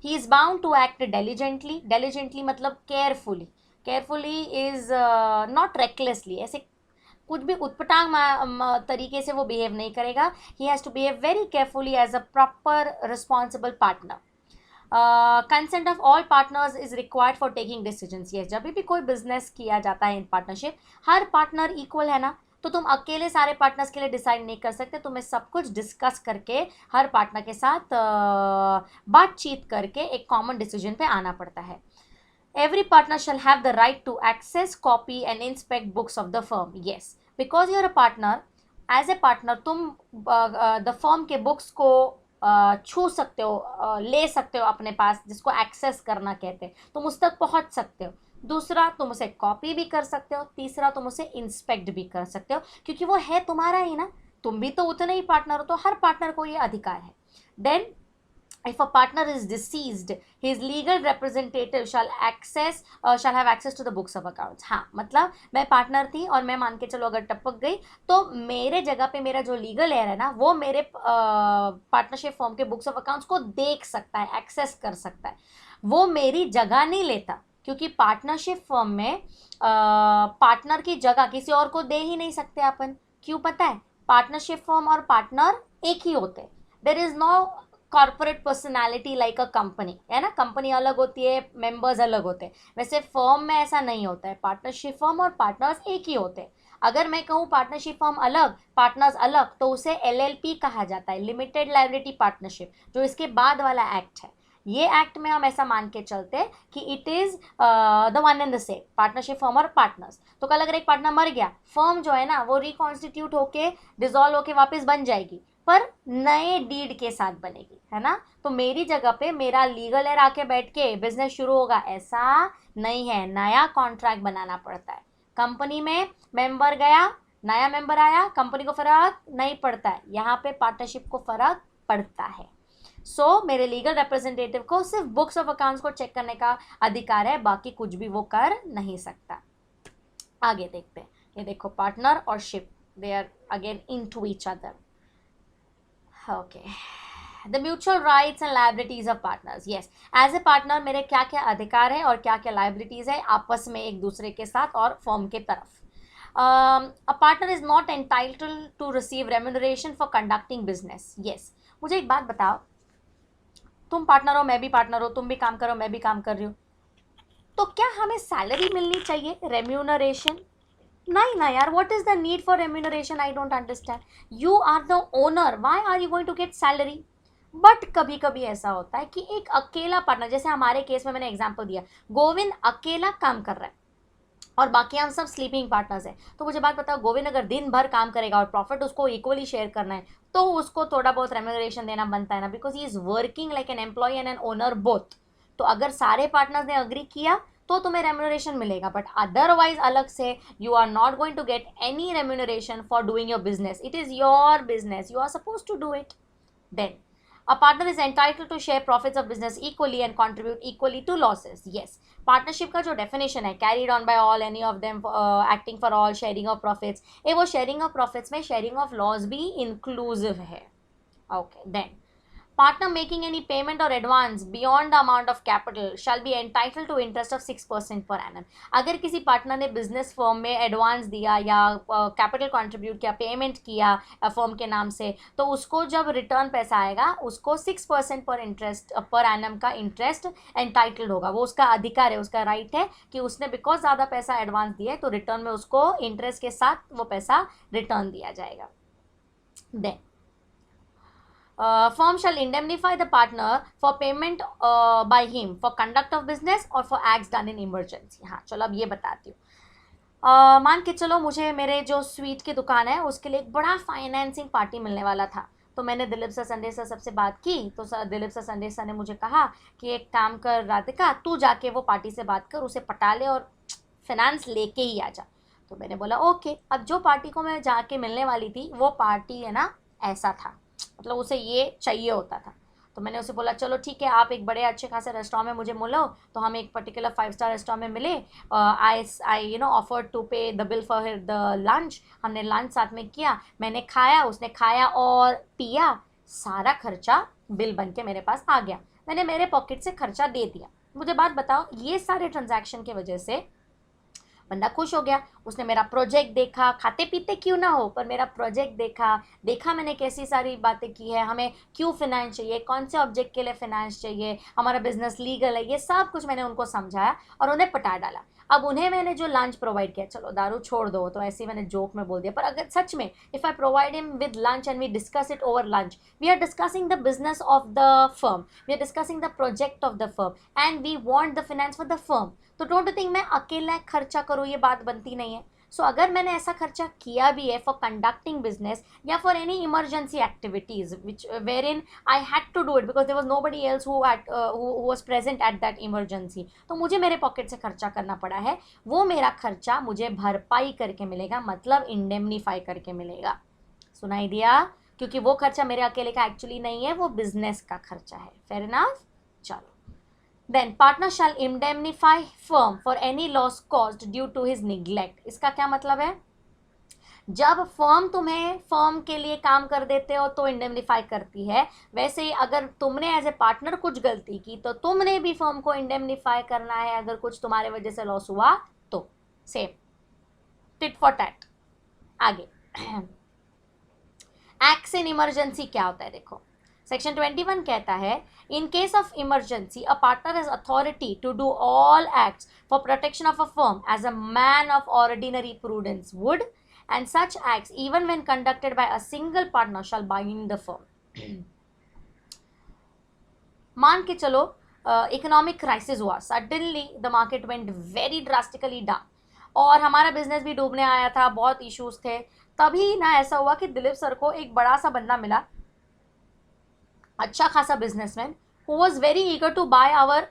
He is bound to act diligently, diligently मतलब carefully, carefully is not recklessly, ऐसे कुछ भी उटपटांग तरीके से वो बिहेव नहीं करेगा। He has to behave very carefully as a proper responsible partner. Consent of all partners is required for taking decisions. ये जब भी कोई बिजनेस किया जाता है इन पार्टनरशिप, हर पार्टनर इक्वल है ना, तो तुम अकेले सारे पार्टनर्स के लिए डिसाइड नहीं कर सकते, तुम्हें सब कुछ डिस्कस करके हर पार्टनर के साथ बातचीत करके एक कॉमन डिसीजन पे आना पड़ता है। Every partner shall have the right to access, copy and inspect books of the firm. Yes, because you are a partner, as a partner तुम the firm के books को छू सकते हो, ले सकते हो अपने पास, जिसको एक्सेस करना कहते हैं। तुम उस तक पहुंच सकते हो। दूसरा, तुम उसे कॉपी भी कर सकते हो। तीसरा, तुम उसे इंस्पेक्ट भी कर सकते हो, क्योंकि वो है तुम्हारा ही ना, तुम भी तो उतने ही पार्टनर हो, तो हर पार्टनर को ये अधिकार है। Then if a partner is deceased, his legal representative shall have access to the books of accounts। हाँ, मतलब मैं पार्टनर थी और मैं मान के चलो अगर टपक गई तो मेरे जगह पे मेरा जो लीगल एयर है ना, वो मेरे पार्टनरशिप फॉर्म के बुक्स ऑफ अकाउंट्स को देख सकता है, एक्सेस कर सकता है। वो मेरी जगह नहीं लेता, क्योंकि पार्टनरशिप फॉर्म में पार्टनर की जगह किसी और को दे ही नहीं सकते अपन। क्यों पता है? पार्टनरशिप फॉर्म और पार्टनर एक ही होते हैं। There is no corporate personality like a company, है ना, कंपनी अलग होती है, मेंबर्स अलग होते हैं। वैसे फर्म में ऐसा नहीं होता है, पार्टनरशिप फर्म और पार्टनर्स एक ही होते हैं। अगर मैं कहूँ पार्टनरशिप फर्म अलग, पार्टनर्स अलग, तो उसे एलएलपी कहा जाता है, लिमिटेड लायबिलिटी पार्टनरशिप, जो इसके बाद वाला एक्ट है। ये एक्ट में हम ऐसा मान के चलते हैं कि it is the one and the same, partnership firm और पार्टनर्स। तो कल अगर एक पार्टनर मर गया, फर्म जो है ना वो रिकॉन्स्टिट्यूट होके डिसॉल्व होके वापस बन जाएगी, पर नए डीड के साथ बनेगी, है ना। तो मेरी जगह पे मेरा लीगल एयर आके बैठ के बिजनेस शुरू होगा, ऐसा नहीं है। नया कॉन्ट्रैक्ट बनाना पड़ता है। कंपनी में मेंबर गया, नया मेंबर आया, कंपनी को फर्क नहीं पड़ता है, यहाँ पे पार्टनरशिप को फर्क पड़ता है। सो मेरे लीगल रिप्रेजेंटेटिव को सिर्फ बुक्स ऑफ अकाउंट्स को चेक करने का अधिकार है, बाकी कुछ भी वो कर नहीं सकता। आगे देखते हैं। ये देखो, पार्टनर और ship, they are again in to each other. Okay, the mutual rights and liabilities of partners. Yes, as a partner मेरे क्या क्या अधिकार है और क्या क्या लाइबिलिटीज है आपस में एक दूसरे के साथ और फर्म के तरफ। A partner is not entitled to receive remuneration for conducting business. Yes, मुझे एक बात बताओ, तुम पार्टनर हो, मैं भी पार्टनर हो, तुम भी काम करो, मैं भी काम कर रही हूँ, तो क्या हमें सैलरी मिलनी चाहिए, रेम्यूनरेशन? नहीं ना यार, what is the need for remuneration? I don't understand. You are the owner, why are you going to get salary? But कभी कभी ऐसा होता है कि एक अकेला पार्टनर, जैसे हमारे केस में मैंने एग्जांपल दिया, गोविंद अकेला काम कर रहा है और बाकी हम सब स्लीपिंग पार्टनर्स हैं. तो मुझे बात बताओ, गोविंद अगर दिन भर काम करेगा और प्रॉफिट उसको इक्वली शेयर करना है, तो उसको थोड़ा बहुत रेम्यूनरेशन देना बनता है ना, because he is working like an employee and an owner both. तो अगर सारे पार्टनर्स ने अग्री किया तो तुम्हें रेम्यूनरेशन मिलेगा, बट अदरवाइज अलग से you are not going to get any remuneration for doing your business. It is your business, you are supposed to do it. Then a partner is entitled to share profits of business equally and contribute equally to losses. Yes, partnership का जो definition है, carried on by all, any of them, acting for all, sharing of profits, ये वो sharing of profits में sharing of loss भी inclusive है. Okay, then partner making any payment or advance beyond the amount of capital shall be entitled to interest of 6% per annum. अगर किसी partner ने business firm में advance दिया या capital contribute किया, payment किया फर्म के नाम से, तो उसको जब रिटर्न पैसा आएगा उसको 6% पर इंटरेस्ट पर एनम का इंटरेस्ट एंटाइटल्ड होगा. वो उसका अधिकार है, उसका राइट है कि उसने बिकॉज ज़्यादा पैसा एडवांस दिया है तो रिटर्न में उसको इंटरेस्ट के साथ वो पैसा रिटर्न दिया जाएगा. Then firm shall indemnify the partner for payment by him for conduct of business or for acts done in emergency. हाँ चलो अब ये बताती हूँ. मान के चलो मुझे मेरे जो स्वीट की दुकान है उसके लिए एक बड़ा फाइनेंसिंग पार्टी मिलने वाला था. तो मैंने दिलीप सर, संडे सर सबसे बात की. तो sir Dilip sir, Sunday sir ने मुझे कहा कि एक काम कर राधिका, तू जाके वो पार्टी से बात कर, उसे पटा ले और फाइनेंस लेके ही आ जा. तो मैंने बोला ओके. अब जो पार्टी को मैं जाके मिलने वाली थी वो पार्टी है ना ऐसा था, मतलब उसे ये चाहिए होता था. तो मैंने उसे बोला चलो ठीक है, आप एक बड़े अच्छे खासे रेस्टोरेंट में मुझे मिलो. तो हम एक पर्टिकुलर 5 स्टार रेस्टोरेंट में मिले. आई ऑफर टू पे the bill for the lunch. हमने लंच साथ में किया, मैंने खाया, उसने खाया और पिया. सारा खर्चा बिल बन के मेरे पास आ गया, मैंने मेरे पॉकेट से खर्चा दे दिया. मुझे बात बताओ, ये सारे ट्रांजैक्शन की वजह से बंदा खुश हो गया. उसने मेरा प्रोजेक्ट देखा, खाते पीते क्यों ना हो पर मेरा प्रोजेक्ट देखा मैंने कैसी सारी बातें की है, हमें क्यों फाइनेंस चाहिए, कौन से ऑब्जेक्ट के लिए फाइनेंस चाहिए, हमारा बिजनेस लीगल है, ये सब कुछ मैंने उनको समझाया और उन्हें पटा डाला. अब उन्हें मैंने जो लंच प्रोवाइड किया, चलो दारू छोड़ दो तो ऐसे ही मैंने जोक में बोल दिया, पर अगर सच में if I provide him with lunch and we discuss it over lunch, we are discussing the business of the firm, we are discussing the project of the firm and we want the finance for the firm. तो don't think मैं अकेला खर्चा करूँ, ये बात बनती नहीं है. सो अगर मैंने ऐसा खर्चा किया भी है फॉर कंडक्टिंग बिजनेस या for any emergency activities which were in I had to do it because there was nobody else who was present at that emergency, तो मुझे मेरे पॉकेट से खर्चा करना पड़ा है, वो मेरा खर्चा मुझे भरपाई करके मिलेगा, मतलब इंडेमनीफाई करके मिलेगा. सुनाई दिया? क्योंकि वो खर्चा मेरे अकेले का एक्चुअली नहीं है, वो बिजनेस का खर्चा है. Fair enough? चलो. Then partner shall indemnify firm for any loss caused due to his neglect. इसका क्या मतलब है? जब फर्म तुम्हें फर्म के लिए काम कर देते हो तो इंडेमनीफाई करती है, वैसे ही अगर तुमने एज ए पार्टनर कुछ गलती की तो तुमने भी फर्म को इंडेमनीफाई करना है अगर कुछ तुम्हारे वजह से लॉस हुआ तो. Same, tit for tat. आगे एक्ट्स इन इमरजेंसी क्या होता है देखो. सेक्शन 21 कहता है in case of emergency a partner has authority to do all acts for protection of a firm as a man of ordinary prudence would and such acts even when conducted by a single partner shall bind the firm. मान के चलो economic crisis हुआ, suddenly the market went very drastically down और हमारा business भी डूबने आया था, बहुत इश्यूज थे. तभी ना ऐसा हुआ कि दिलीप सर को एक बड़ा सा बंदा मिला, अच्छा खासा businessman, who was very eager to buy our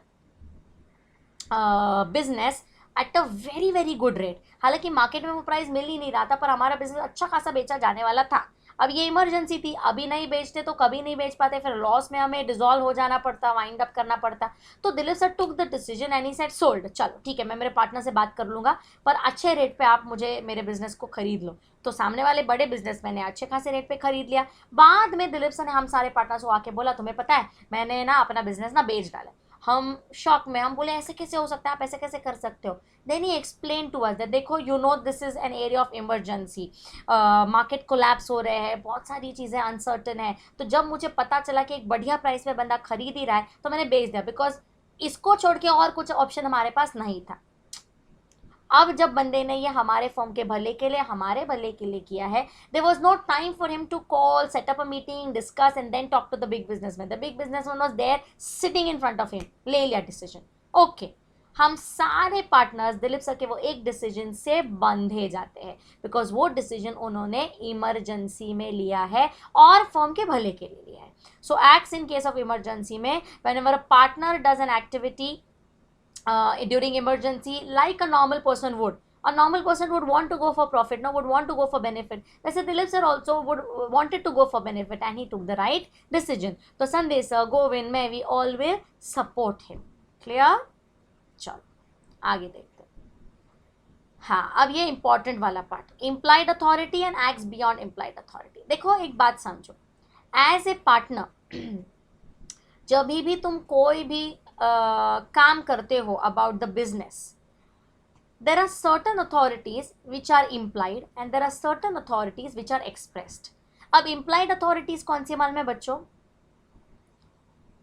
business at a very very good rate. हालांकि मार्केट में वो प्राइस मिल ही नहीं रहा था पर हमारा बिजनेस अच्छा खासा बेचा जाने वाला था. अब ये इमरजेंसी थी, अभी नहीं बेचते तो कभी नहीं बेच पाते, फिर लॉस में हमें डिसॉल्व हो जाना पड़ता, वाइंड अप करना पड़ता. तो Dilip sir took the decision and he said sold. चलो ठीक है, मैं मेरे पार्टनर से बात कर लूँगा पर अच्छे रेट पे आप मुझे मेरे बिजनेस को खरीद लो. तो सामने वाले बड़े बिजनेसमैन ने अच्छे खासे रेट पे खरीद लिया. बाद में दिलीप सर ने हम सारे पार्टनर्स को आके बोला तुम्हें पता है मैंने ना अपना बिजनेस ना बेच डाला. हम शॉक में, हम बोले ऐसे कैसे हो सकता है, आप ऐसे कैसे कर सकते हो. Then he explain to us that देखो you know this is an area of emergency, market collapse हो रहे हैं, बहुत सारी चीज़ें अनसर्टन है. तो जब मुझे पता चला कि एक बढ़िया प्राइस पे बंदा खरीद ही रहा है तो मैंने बेच दिया बिकॉज इसको छोड़ के और कुछ ऑप्शन हमारे पास नहीं था। अब जब बंदे ने ये हमारे फर्म के भले के लिए, हमारे भले के लिए किया है, there was no time for him to call, set up a meeting, discuss and then talk to the big businessman. The big businessman was there sitting in front of him, ले लिया डिसीजन। ओके, हम सारे partners Dilip sir के वो एक decision से बंधे जाते हैं, बिकॉज वो डिसीजन उन्होंने इमरजेंसी में लिया है और फर्म के भले के लिए लिया है। So acts in case of emergency में, whenever a partner does an activity during emergency like a normal person would. A normal person would want to go for profit, no, would want to go for benefit. वैसे Dilip sir also would wanted to go for benefit and he took the right decision. तो संदेश sir, Govind, मैं, we all will support him. Clear? चलो आगे देखते हैं। हाँ, अब ये इंपॉर्टेंट वाला part, implied authority and acts beyond implied authority. देखो एक बात समझो, एज ए पार्टनर जब भी तुम कोई भी काम करते हो about the business, there are certain authorities which are implied and there are certain authorities which are expressed. अब implied authorities कौन सी मालूम है बच्चों?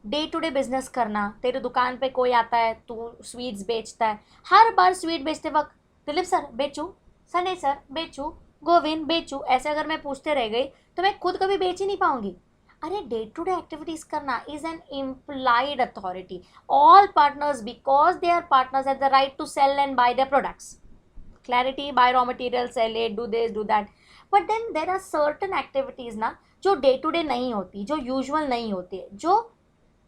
डे टू डे बिजनेस करना, तेरे दुकान पे कोई आता है, तू स्वीट्स बेचता है, हर बार स्वीट बेचते वक्त दिलीप सर बेचूं, सनी सर बेचूं, गोविंद बेचूं, ऐसे अगर मैं पूछते रह गई तो मैं खुद कभी बेच ही नहीं पाऊंगी। अरे डे टू डे एक्टिविटीज करना is an implied authority. All partners, because they are partners, have the right to sell and buy their products. Clarity, buy raw material, sell it, do this do that. But then there are certain activities ना जो day to day नहीं होती, जो usual नहीं होती है, जो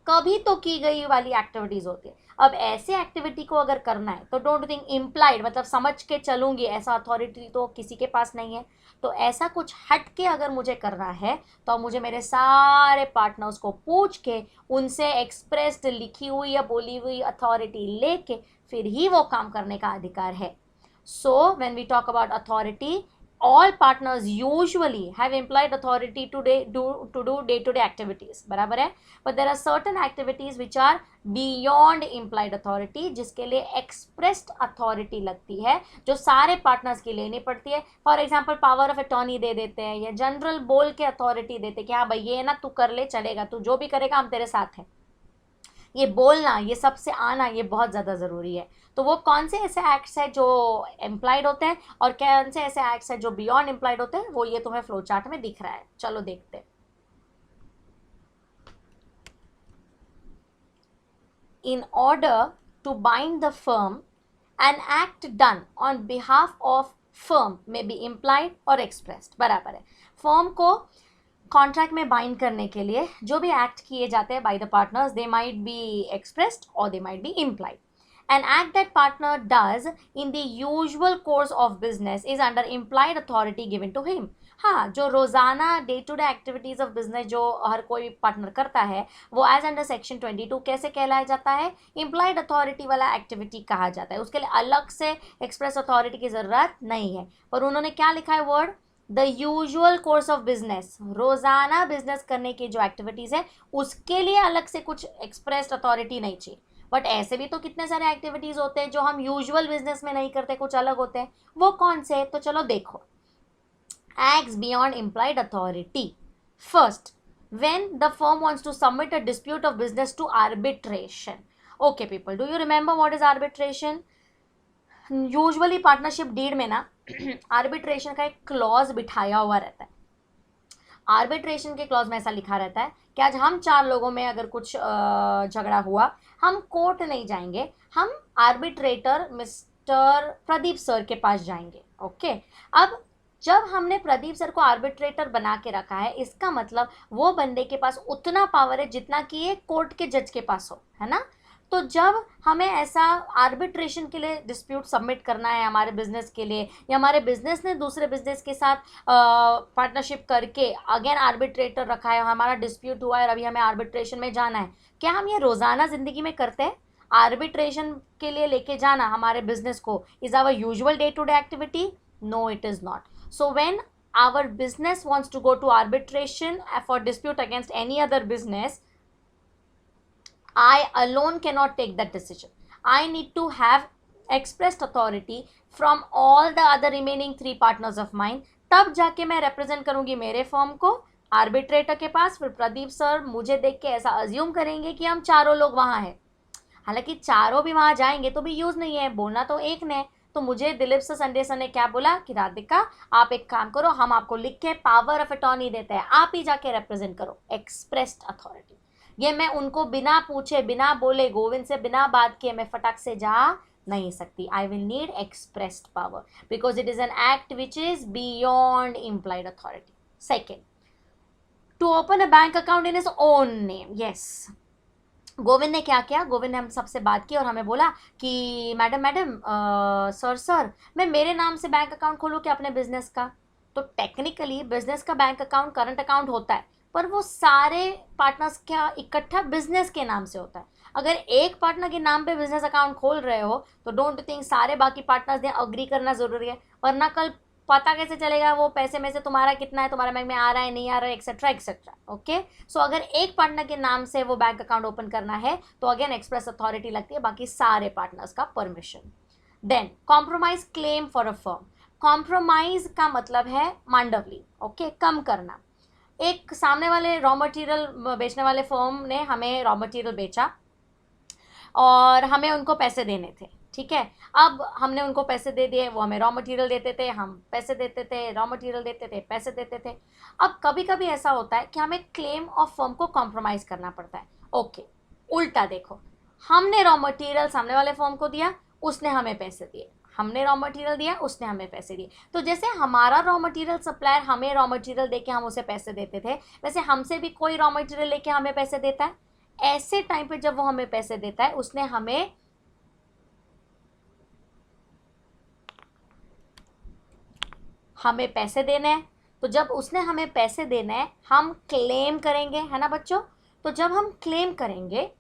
कभी तो की गई वाली एक्टिविटीज होती है। अब ऐसे एक्टिविटी को अगर करना है तो डोंट थिंक इम्प्लाइड मतलब समझ के चलूंगी, ऐसा अथॉरिटी तो किसी के पास नहीं है। तो ऐसा कुछ हट के अगर मुझे करना है तो मुझे मेरे सारे पार्टनर्स को पूछ के उनसे एक्सप्रेस्ड लिखी हुई या बोली हुई अथॉरिटी लेके फिर ही वो काम करने का अधिकार है। So when we talk about authority, all partners usually have implied authority to do day-to-day activities, बराबर है। but there are certain activities which are beyond implied authority, जिसके लिए expressed authority लगती है, जो सारे partners की लेनी पड़ती है। for example power of attorney दे देते हैं या general बोल के authority देते हैं कि हाँ भाई ये ना तू कर ले, चलेगा, तू जो भी करेगा हम तेरे साथ हैं। ये बोलना, ये सबसे आना, ये बहुत ज़्यादा ज़रूरी है। तो वो कौन से ऐसे एक्ट्स हैं जो एम्प्लाइड होते हैं और कौन से ऐसे एक्ट्स हैं जो बियॉन्ड एम्प्लाइड होते हैं, वो ये तुम्हें फ्लो चार्ट में दिख रहा है। चलो देखते हैं। In order to bind the firm, an act done on behalf of firm में बी इम्प्लाइड और एक्सप्रेस्ड, बराबर है। फर्म को कॉन्ट्रैक्ट में बाइंड करने के लिए जो भी एक्ट किए जाते हैं by the partners, they might be expressed और they might be implied. An act that partner does in the usual course of business is under implied authority given to him. हाँ, जो रोजाना day to day activities of business जो हर कोई partner करता है वो एज अंडर सेक्शन 22 कैसे कहलाया जाता है? इम्प्लाइड अथॉरिटी वाला एक्टिविटी कहा जाता है। उसके लिए अलग से एक्सप्रेस अथॉरिटी की जरूरत नहीं है। पर उन्होंने क्या लिखा है word? The usual course of business, रोजाना बिजनेस करने की जो एक्टिविटीज है उसके लिए अलग से कुछ एक्सप्रेस्ड अथॉरिटी नहीं चाहिए। बट ऐसे भी तो कितने सारे एक्टिविटीज होते हैं जो हम यूजुअल बिजनेस में नहीं करते, कुछ अलग होते हैं, वो कौन से? तो चलो देखो, acts beyond implied authority. First, when the firm wants to submit a dispute of business to arbitration. Okay people, do you remember what is arbitration? Usually partnership deed में ना आर्बिट्रेशन का एक क्लॉज बिठाया हुआ रहता है। आर्बिट्रेशन के clause में ऐसा लिखा रहता है कि आज हम 4 लोगों में अगर कुछ झगड़ा हुआ, हम कोर्ट नहीं जाएंगे, हम आर्बिट्रेटर मिस्टर प्रदीप सर के पास जाएंगे। ओके, अब जब हमने प्रदीप सर को आर्बिट्रेटर बना के रखा है, इसका मतलब वो बंदे के पास उतना पावर है जितना कि ये कोर्ट के जज के पास हो, है ना। तो जब हमें ऐसा आर्बिट्रेशन के लिए डिस्प्यूट सबमिट करना है हमारे बिजनेस के लिए, या हमारे बिजनेस ने दूसरे बिजनेस के साथ पार्टनरशिप करके अगेन आर्बिट्रेटर रखा है, हमारा डिस्प्यूट हुआ है और अभी हमें आर्बिट्रेशन में जाना है, क्या हम ये रोजाना जिंदगी में करते हैं? आर्बिट्रेशन के लिए लेके जाना हमारे बिजनेस को is our usual day to day activity? No, it is not. So when our business wants to go to arbitration for dispute against any other business, I alone cannot take that decision. I need to have expressed authority from all the other remaining 3 partners of mine. तब जाके मैं represent करूंगी मेरे firm को arbitrator के पास। फिर Pradeep sir मुझे देख के ऐसा अज्यूम करेंगे कि हम चारों लोग वहाँ हैं। हालांकि चारों भी वहां जाएंगे तो भी यूज नहीं है, बोलना तो एक ने। तो मुझे दिलीप सर, संजय सर ने क्या बोला कि राधिका आप एक काम करो, हम आपको लिख के पावर ऑफ अटॉर्नी देते हैं, आप ही जाके रिप्रेजेंट करो, एक्सप्रेस्ड अथॉरिटी। ये मैं उनको बिना पूछे बिना बोले गोविंद से बिना बात किए मैं फटाक से जा नहीं सकती। I will need expressed power because it is an act which is beyond implied authority. Second, to open a bank account in his own name. Yes, Govind ने क्या किया, गोविंद ने हम सबसे बात की और हमें बोला कि मैडम मैडम सर सर मैं मेरे नाम से बैंक अकाउंट खोलूँ क्या अपने बिजनेस का? तो टेक्निकली बिजनेस का बैंक अकाउंट करंट अकाउंट होता है, पर वो सारे पार्टनर्स का इकट्ठा बिजनेस के नाम से होता है। अगर एक पार्टनर के नाम पे बिजनेस अकाउंट खोल रहे हो तो डोंट थिंक सारे बाकी पार्टनर्स ने अग्री करना जरूरी है, वरना कल पता कैसे चलेगा वो पैसे में से तुम्हारा कितना है, तुम्हारे बैंक में आ रहा है नहीं आ रहा है, एक्सेट्रा एक्सेट्रा। ओके, सो अगर एक पार्टनर के नाम से वो बैंक अकाउंट ओपन करना है तो अगेन एक्सप्रेस अथॉरिटी लगती है, बाकी सारे पार्टनर्स का permission. Then compromise claim for a firm. Compromise का मतलब है मांडवली, ओके, कम करना। एक सामने वाले रॉ मटेरियल बेचने वाले फर्म ने हमें रॉ मटेरियल बेचा और हमें उनको पैसे देने थे, ठीक है। अब हमने उनको पैसे दे दिए, वो हमें रॉ मटेरियल देते थे, हम पैसे देते थे, रॉ मटेरियल देते थे, पैसे देते थे। अब कभी कभी ऐसा होता है कि हमें क्लेम ऑफ फर्म को कॉम्प्रोमाइज़ करना पड़ता है। ओके, उल्टा देखो, हमने रॉ मटेरियल सामने वाले फर्म को दिया, उसने हमें पैसे दिए, हमने रॉ मटेरियल दिया, उसने हमें पैसे दिए। तो जैसे हमारा रॉ मटेरियल सप्लायर हमें रॉ मटेरियल देके हम उसे पैसे देते थे, वैसे हमसे भी कोई रॉ मटेरियल लेके हमें पैसे देता है। ऐसे टाइम पे जब वो हमें पैसे देता है, उसने हमें पैसे देने हैं। तो जब उसने हमें पैसे देने हैं हम क्लेम करेंगे, है ना बच्चों। तो जब हम क्लेम करेंगे,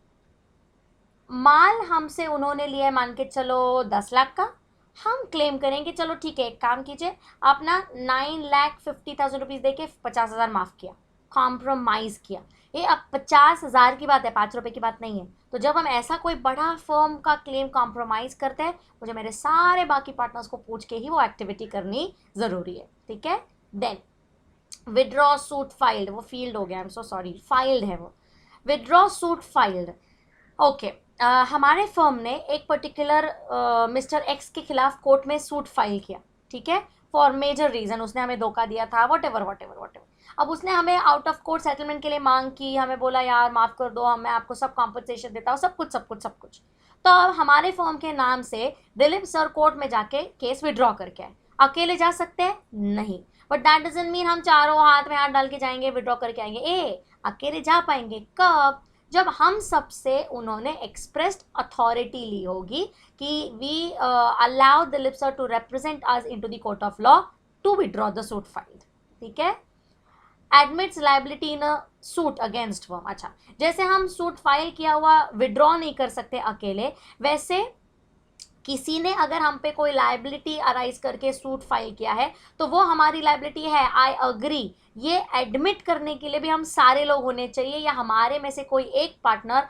माल हमसे उन्होंने लिया है मान के चलो 10 लाख का, हम क्लेम करेंगे चलो ठीक है एक काम कीजिए, आप ना 9,50,000 रुपीज़ दे के 50,000 माफ़ किया, कॉम्प्रोमाइज़ किया। ये अब 50,000 की बात है, 5 रुपए की बात नहीं है। तो जब हम ऐसा कोई बड़ा फर्म का क्लेम कॉम्प्रोमाइज़ करते हैं, मुझे मेरे सारे बाकी पार्टनर्स को पूछ के ही वो एक्टिविटी करनी ज़रूरी है, ठीक है। देन विड्रॉ सूट फाइल्ड, वो फील्ड हो गया, I am so sorry, filed है वो। Withdraw suit filed, okay. हमारे फर्म ने एक पर्टिकुलर मिस्टर एक्स के खिलाफ कोर्ट में सूट फाइल किया, ठीक है, फॉर मेजर रीजन, उसने हमें धोखा दिया था, what ever what ever what ever. अब उसने हमें आउट ऑफ कोर्ट सेटलमेंट के लिए मांग की, हमें बोला यार माफ़ कर दो, मैं आपको सब कॉम्पनसेशन देता हूँ, सब कुछ सब कुछ सब कुछ। तो अब हमारे फर्म के नाम से दिलीप सर कोर्ट में जाके केस विड्रॉ करके आए। अकेले जा सकते हैं? नहीं, बट दैट डजंट मीन हम चारों हाथ में हाथ डाल के जाएंगे विड्रॉ करके आएंगे। अकेले जा पाएंगे कब? जब हम सबसे उन्होंने एक्सप्रेस्ड अथॉरिटी ली होगी कि we allow Dilip sir to represent us into the court of law to withdraw the suit filed, ठीक है। Admits liability in a suit against firm. अच्छा, जैसे हम सूट फाइल किया हुआ विड्रॉ नहीं कर सकते अकेले, वैसे किसी ने अगर हम पे कोई लाइबिलिटी अराइज करके सूट फाइल किया है तो वो हमारी लाइबिलिटी है, आई अग्री, ये एडमिट करने के लिए भी हम सारे लोग होने चाहिए, या हमारे में से कोई एक पार्टनर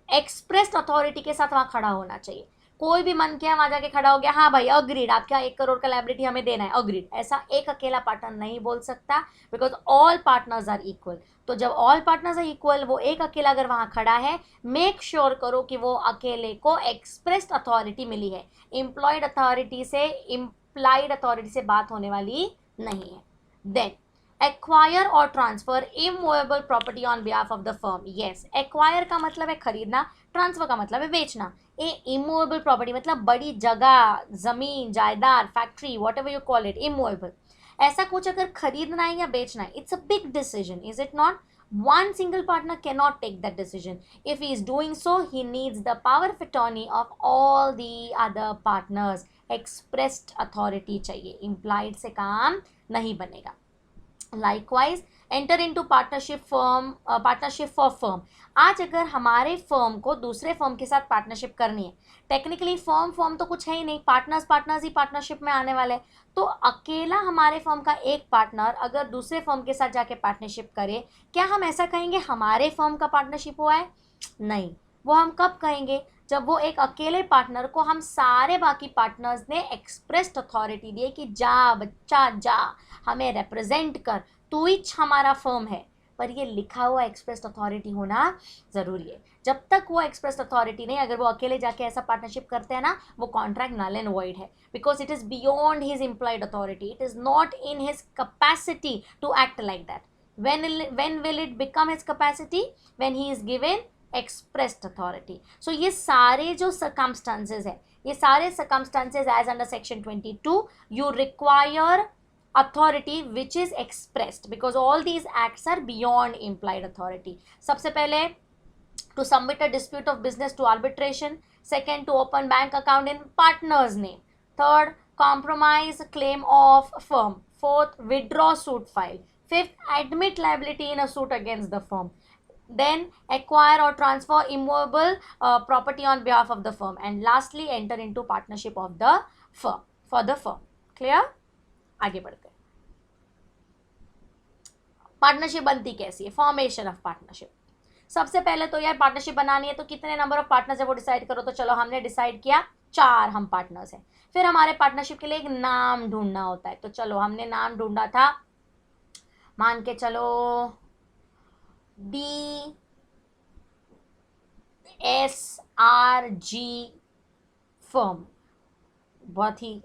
एक्सप्रेस्ड अथॉरिटी के साथ वहाँ खड़ा होना चाहिए। कोई भी मन किया वहाँ जाके खड़ा हो गया, हाँ भाई अग्रीड, आपका 1 करोड़ का लाइबिलिटी हमें देना है, अग्रीड, ऐसा एक अकेला पार्टनर नहीं बोल सकता, because all partners are equal. तो जब ऑल पार्टनर्स आर इक्वल, वो एक अकेला अगर वहाँ खड़ा है, मेक श्योर करो कि वो अकेले को एक्सप्रेस्ड अथॉरिटी मिली है, एम्प्लॉयड अथॉरिटी से इम्प्लाइड अथॉरिटी से बात होने वाली नहीं है। देन एक्वायर और transfer immovable property on behalf of the firm. Yes, acquire का मतलब है खरीदना, ट्रांसफर का मतलब है बेचना। ए इमूवेबल प्रॉपर्टी मतलब बड़ी जगह, जमीन, जायदाद, factory, what ever you call it, immovable. ऐसा कुछ अगर खरीदना है या बेचना है, it's a big decision, is it not? One single partner cannot take that decision. If he is doing so, he needs the power of attorney of all the other partners. Expressed authority चाहिए, implied से काम नहीं बनेगा। Likewise, enter into partnership for firm। आज अगर हमारे firm को दूसरे फर्म के साथ पार्टनरशिप करनी है, टेक्निकली फर्म तो कुछ है ही नहीं, पार्टनर्स ही पार्टनरशिप में आने वाले, तो अकेला हमारे फर्म का एक पार्टनर अगर दूसरे फर्म के साथ जाके पार्टनरशिप करे, क्या हम ऐसा कहेंगे हमारे फर्म का पार्टनरशिप हुआ है? नहीं, वो हम कब कहेंगे? जब वो एक अकेले पार्टनर को हम सारे बाकी पार्टनर्स ने एक्सप्रेस्ड अथॉरिटी दी कि जा बच्चा जा, हमें रिप्रेजेंट कर, तू ही हमारा फर्म है, पर ये लिखा हुआ एक्सप्रेस्ड अथॉरिटी होना ज़रूरी है। जब तक वो एक्सप्रेस्ड अथॉरिटी नहीं, अगर वो अकेले जाके ऐसा पार्टनरशिप करते हैं ना, वो कॉन्ट्रैक्ट नल एंड वॉइड है, because it is beyond his implied authority, it is not in his capacity to act like that. when will it become his capacity? When he is given expressed authority. So ये सारे जो circumstances है, ये सारे circumstances as under section 22, you require authority which is expressed, because all these acts are beyond implied authority. सबसे पहले to submit a dispute of business to arbitration. Second, to open bank account in partner's name. Third, compromise claim of firm. Fourth, withdraw suit file. Fifth, admit liability in a suit against the firm. Then acquire or transfer immovable property on behalf of the firm. And lastly, enter into partnership of the firm, for the firm. Clear? आगे बढ़ते हैं। Partnership बनती कैसी है? Formation of partnership. सबसे पहले तो यार पार्टनरशिप बनानी है तो कितने नंबर ऑफ पार्टनर्स है वो डिसाइड करो। तो चलो हमने डिसाइड किया 4 हम पार्टनर्स हैं। फिर हमारे पार्टनरशिप के लिए एक नाम ढूंढना होता है। तो चलो हमने नाम ढूंढा था, मान के चलो DSRG फर्म, बहुत ही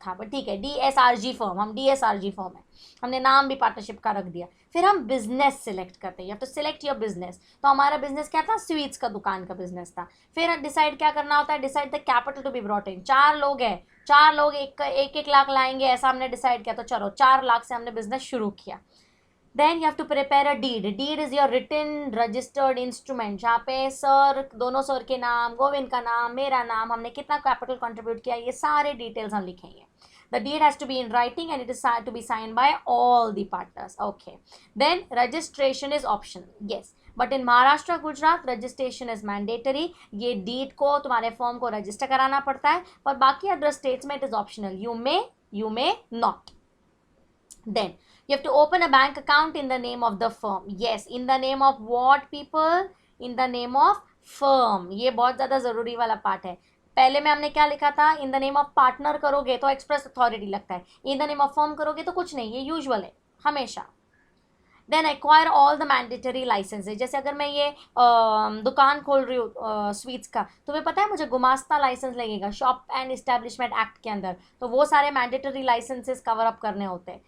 था बट ठीक है, DSRG फर्म, हम DSRG फर्म है, हमने नाम भी पार्टनरशिप का रख दिया। फिर हम बिजनेस सिलेक्ट करते हैं, you have to select your business. तो हमारा बिजनेस क्या था? स्वीट्स का दुकान का बिजनेस था। फिर डिसाइड क्या करना होता है? Decide the capital to be brought in. 4 लोग हैं, 4 लोग एक लाख लाएंगे, ऐसा हमने डिसाइड किया। तो चलो 4 लाख से हमने बिजनेस शुरू किया। Then you have to prepare a deed. Deed is your written registered instrument, जहाँ पे सर, दोनों सर के नाम, गोविंद का नाम, मेरा नाम, हमने कितना कैपिटल कंट्रीब्यूट किया, ये सारे डिटेल्स हम लिखेंगे। The deed has to be in writing and it is to be signed by all the partners. Okay. Then registration is optional. Yes. But in Maharashtra, Gujarat, registration is mandatory. ये deed को तुम्हारे firm को register कराना पड़ता है, पर बाकी other states में it is optional. You may not. Then you have to open a bank account in the name of the firm. Yes, in the name of what people? In the name of firm. ये बहुत ज़्यादा ज़रूरी वाला part है। पहले में हमने क्या लिखा था? In the name of partner करोगे तो एक्सप्रेस अथॉरिटी लगता है, in the name of firm करोगे तो कुछ नहीं, ये यूजुअल है हमेशा। Then acquire all the mandatory licences. जैसे अगर मैं ये दुकान खोल रही हूँ स्वीट्स का, तुम्हें पता है मुझे गुमास्ता लाइसेंस लगेगा शॉप एंड इस्टेब्लिशमेंट एक्ट के अंदर, तो वो सारे मैंडेटरी लाइसेंसेज कवर अप करने होते हैं।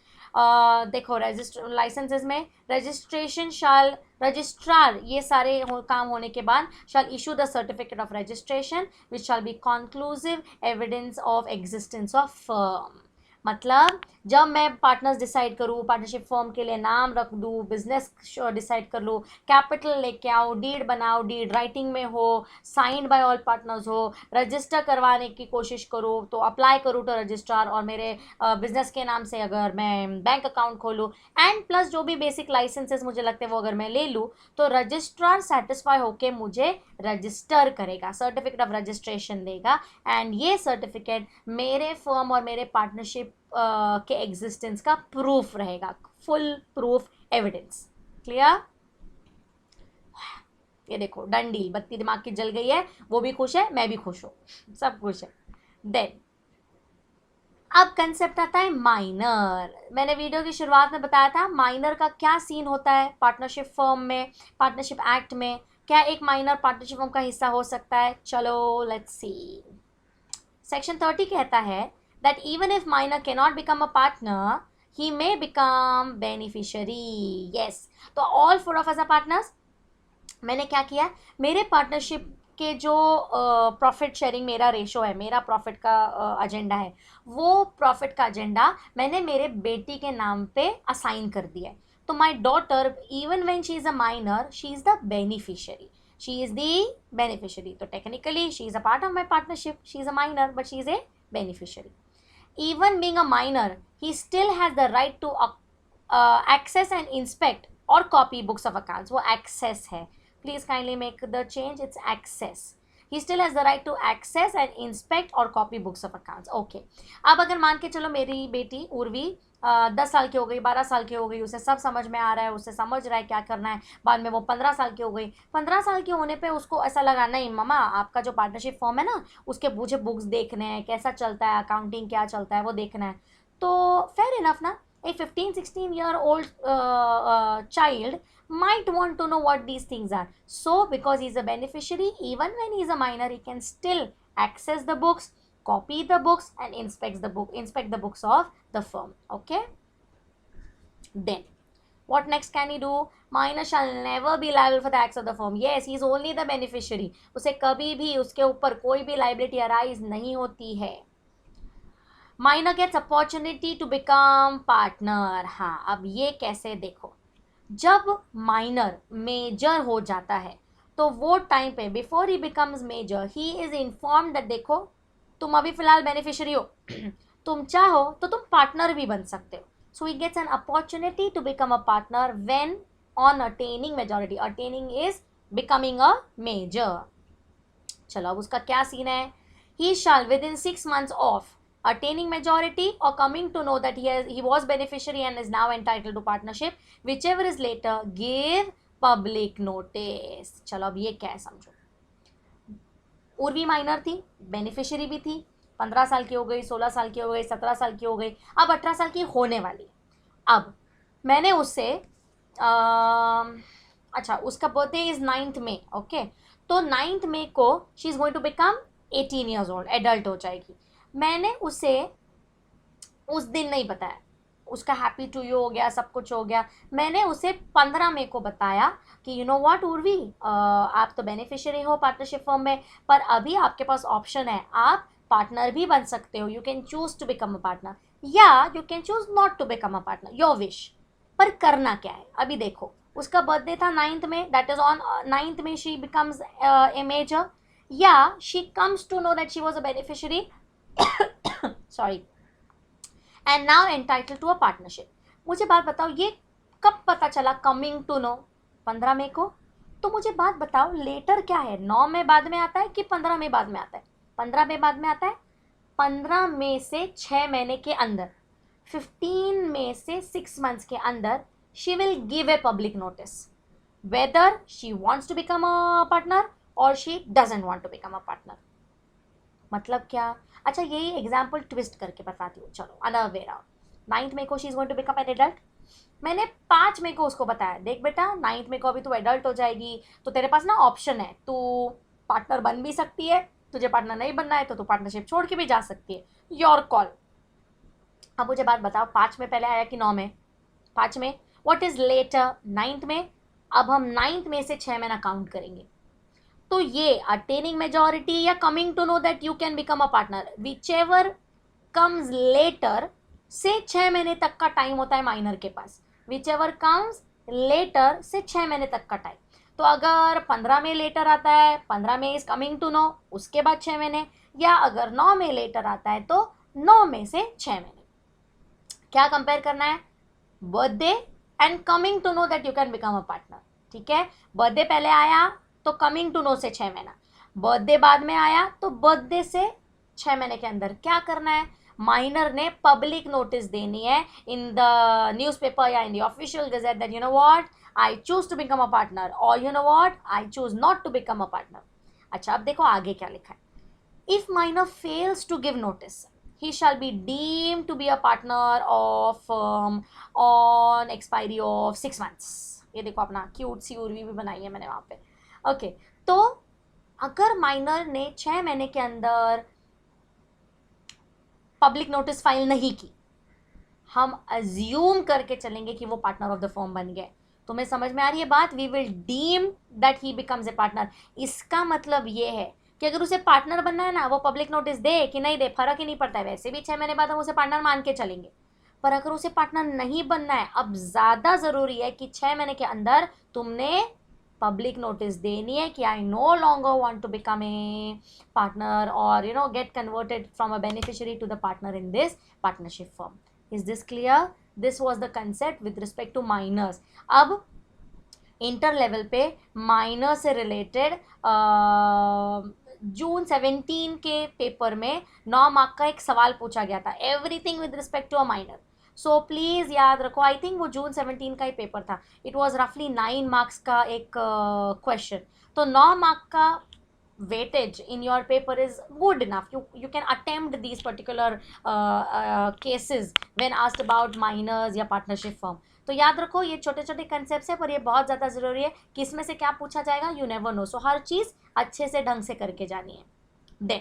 देखो लाइसेंसेज में रजिस्ट्रेशन शाल, रजिस्ट्रार, ये सारे काम होने के बाद shall issue the certificate of registration which shall be conclusive evidence of existence of firm. मतलब जब मैं पार्टनर्स डिसाइड करूँ, पार्टनरशिप फर्म के लिए नाम रख दूँ, बिजनेस डिसाइड कर लूँ, कैपिटल लेके आओ, डीड बनाओ, डीड राइटिंग में हो, साइंड बाय ऑल पार्टनर्स हो, रजिस्टर करवाने की कोशिश करूँ, तो अप्लाई करूँ तो रजिस्ट्रार, और मेरे बिजनेस के नाम से अगर मैं बैंक अकाउंट खोलूँ, एंड प्लस जो भी बेसिक लाइसेंसेस मुझे लगते हैं वो अगर मैं ले लूँ, तो रजिस्ट्रार सेटिस्फाई होके मुझे रजिस्टर करेगा, सर्टिफिकेट ऑफ रजिस्ट्रेशन देगा, एंड ये सर्टिफिकेट मेरे फर्म और मेरे पार्टनरशिप के एग्जिस्टेंस का प्रूफ रहेगा, फुल प्रूफ एविडेंस। क्लियर? ये देखो डन डील, बत्ती दिमाग की जल गई है, वो भी खुश है, मैं भी खुश हूँ, सब खुश है। देन अब कंसेप्ट आता है माइनर। मैंने वीडियो की शुरुआत में बताया था माइनर का क्या सीन होता है पार्टनरशिप फर्म में, पार्टनरशिप एक्ट में, क्या एक माइनर पार्टनरशिप फर्म का हिस्सा हो सकता है? चलो लेट्स सी। सेक्शन 30 कहता है that even if minor cannot become a partner, he may become beneficiary. Yes. तो all 4 of us are partners. मैंने क्या किया? मेरे पार्टनरशिप के जो प्रॉफिट शेयरिंग मेरा रेशो है, मेरा प्रॉफिट का एजेंडा है, वो प्रॉफिट का एजेंडा मैंने मेरे बेटी के नाम पे असाइन कर दिया है। तो my daughter, even when she is a minor, she is the beneficiary, she is the beneficiary. So technically she is a part of my partnership, she is a minor but she is a beneficiary. Even being a minor, he still has the right to access and inspect or copy books of accounts. वो access है, please kindly make the change, it's access. He still has the right to access and inspect or copy books of accounts. Okay. अब अगर मान के चलो मेरी बेटी उर्वी 10 साल की हो गई, 12 साल की हो गई, उसे सब समझ में आ रहा है, उसे समझ रहा है क्या करना है, बाद में वो 15 साल की हो गई, 15 साल के होने पे उसको ऐसा लगा नहीं मम्मा आपका जो पार्टनरशिप फॉर्म है ना उसके मुझे बुक्स देखने हैं, कैसा चलता है, अकाउंटिंग क्या चलता है वो देखना है, तो फेयर इनफ ना, A 15-16-year-old child might want to know what these things are. So because he's a beneficiary, even when he's a minor, he can still access the books, copy the books, and inspect the books of the firm. Okay, then what next can he do? Minor shall never be liable for the acts of the firm. Yes, he is only the beneficiary. उसे कभी भी उसके ऊपर कोई भी liability arise नहीं होती है. Minor gets opportunity to become partner. हाँ, अब ये कैसे देखो, जब माइनर मेजर हो जाता है तो वो टाइम पे before he becomes major he is informed that देखो तुम अभी फिलहाल बेनिफिशियरी हो, तुम चाहो तो तुम पार्टनर भी बन सकते हो. So he gets an opportunity to become a partner when on attaining majority. Attaining is becoming a major. चलो अब उसका क्या सीन है. He shall within 6 months of attaining majority or coming to know that he was beneficiary and is now entitled to partnership, whichever is later, give public notice. चलो अब ये क्या है समझो. उर्वी माइनर थी, बेनिफिशियरी भी थी, 15 साल की हो गई, 16 साल की हो गई, 17 साल की हो गई, अब 18 साल की होने वाली. अब मैंने उससे अच्छा उसका birthday is 9th May. Okay, तो 9th May को she is going to become 18 years old, adult हो जाएगी. मैंने उसे उस दिन नहीं बताया, उसका हैप्पी टू यू हो गया, सब कुछ हो गया. मैंने उसे 15 मई को बताया कि यू नो व्हाट उर्वी, आप तो बेनिफिशियरी हो पार्टनरशिप फॉर्म में, पर अभी आपके पास ऑप्शन है, आप पार्टनर भी बन सकते हो. You can choose to become a partner या you can choose not to become a partner, your wish. पर करना क्या है अभी देखो. उसका बर्थडे था 9th May, that is on 9th May she becomes a major, या she comes to know that she was a beneficiary sorry and now entitled to a partnership. मुझे बात बताओ ये कब पता चला कमिंग टू नो? 15 मई को. तो मुझे बात बताओ लेटर क्या है, 9 मई बाद में आता है कि 15 मई बाद में आता है? 15 मई बाद में आता है. 15 मई से 6 महीने के अंदर, 15 मई से 6 months के अंदर she will give a public notice whether she wants to become a partner or she doesn't want to become a partner. मतलब क्या? अच्छा यही एग्जाम्पल ट्विस्ट करके बताती हूँ. चलो another way round. 9th May को she is going to become an adult. मैंने 5 मई को उसको बताया, देख बेटा 9th May को अभी तू एडल्ट हो जाएगी, तो तेरे पास ना ऑप्शन है, तू पार्टनर बन भी सकती है, तुझे पार्टनर नहीं बनना है तो तू पार्टनरशिप छोड़ के भी जा सकती है, योर कॉल. अब मुझे बात बताओ 5 में पहले आया कि 9 में? 5 में. What is later? 9th May. अब हम 9th May से 6 महीना काउंट करेंगे. तो ये अटेनिंग मेजॉरिटी या coming to know that you can become a partner, whichever comes later, से 6 महीने तक का टाइम होता है माइनर के पास. विचएवर कम्स लेटर से 6 महीने तक का टाइम. तो अगर 15 में लेटर आता है, 15 में इज कमिंग टू नो, उसके बाद 6 महीने, या अगर 9 में लेटर आता है तो 9 में से 6 महीने. क्या कंपेयर करना है? Birthday and coming to know that you can become a partner. ठीक है, बर्थडे पहले आया तो कमिंग टू नो से 6 महीना, बर्थडे बाद में आया तो बर्थडे से 6 महीने के अंदर क्या करना है? माइनर ने पब्लिक नोटिस देनी है इन द न्यूज़पेपर या in the official gazette that you know what, I choose to become a partner, और you know what, I choose not to become a partner. अच्छा अब देखो आगे क्या लिखा है. If minor fails to give notice, he shall be deemed to be a partner of firm on expiry of 6 months. ये देखो अपना क्यूट सी उर्वी भी बनाई है मैंने वहाँ पे. ओके, तो अगर माइनर ने 6 महीने के अंदर पब्लिक नोटिस फाइल नहीं की, हम अज्यूम करके चलेंगे कि वो पार्टनर ऑफ द फर्म बन गए. तुम्हें समझ में आ रही है बात? We will deem that he becomes a partner. इसका मतलब ये है कि अगर उसे पार्टनर बनना है ना, वो पब्लिक नोटिस दे कि नहीं दे फर्क ही नहीं पड़ता है, वैसे भी 6 महीने बाद हम उसे पार्टनर मान के चलेंगे. पर अगर उसे पार्टनर नहीं बनना है, अब ज़्यादा ज़रूरी है कि 6 महीने के अंदर तुमने पब्लिक नोटिस देनी है कि I no longer want to become a partner और you know get converted from a beneficiary to the partner in this partnership firm. Is this clear? This was the concept with respect to minors. अब inter level पे minor से related June 17 के paper में 9 mark का एक सवाल पूछा गया था, everything with respect to a minor. So please याद रखो, आई थिंक वो जून 17 का ही पेपर था. इट वॉज रफली 9 मार्क्स का एक क्वेश्चन. तो 9 मार्क का weightage in your paper is good enough. You can attempt these particular cases when asked about minors या partnership firm. तो याद रखो ये छोटे छोटे कंसेप्ट है, पर ये बहुत ज़्यादा ज़रूरी है कि इसमें से क्या पूछा जाएगा, यू नेवर नो. सो हर चीज़ अच्छे से ढंग से करके जानी है. Then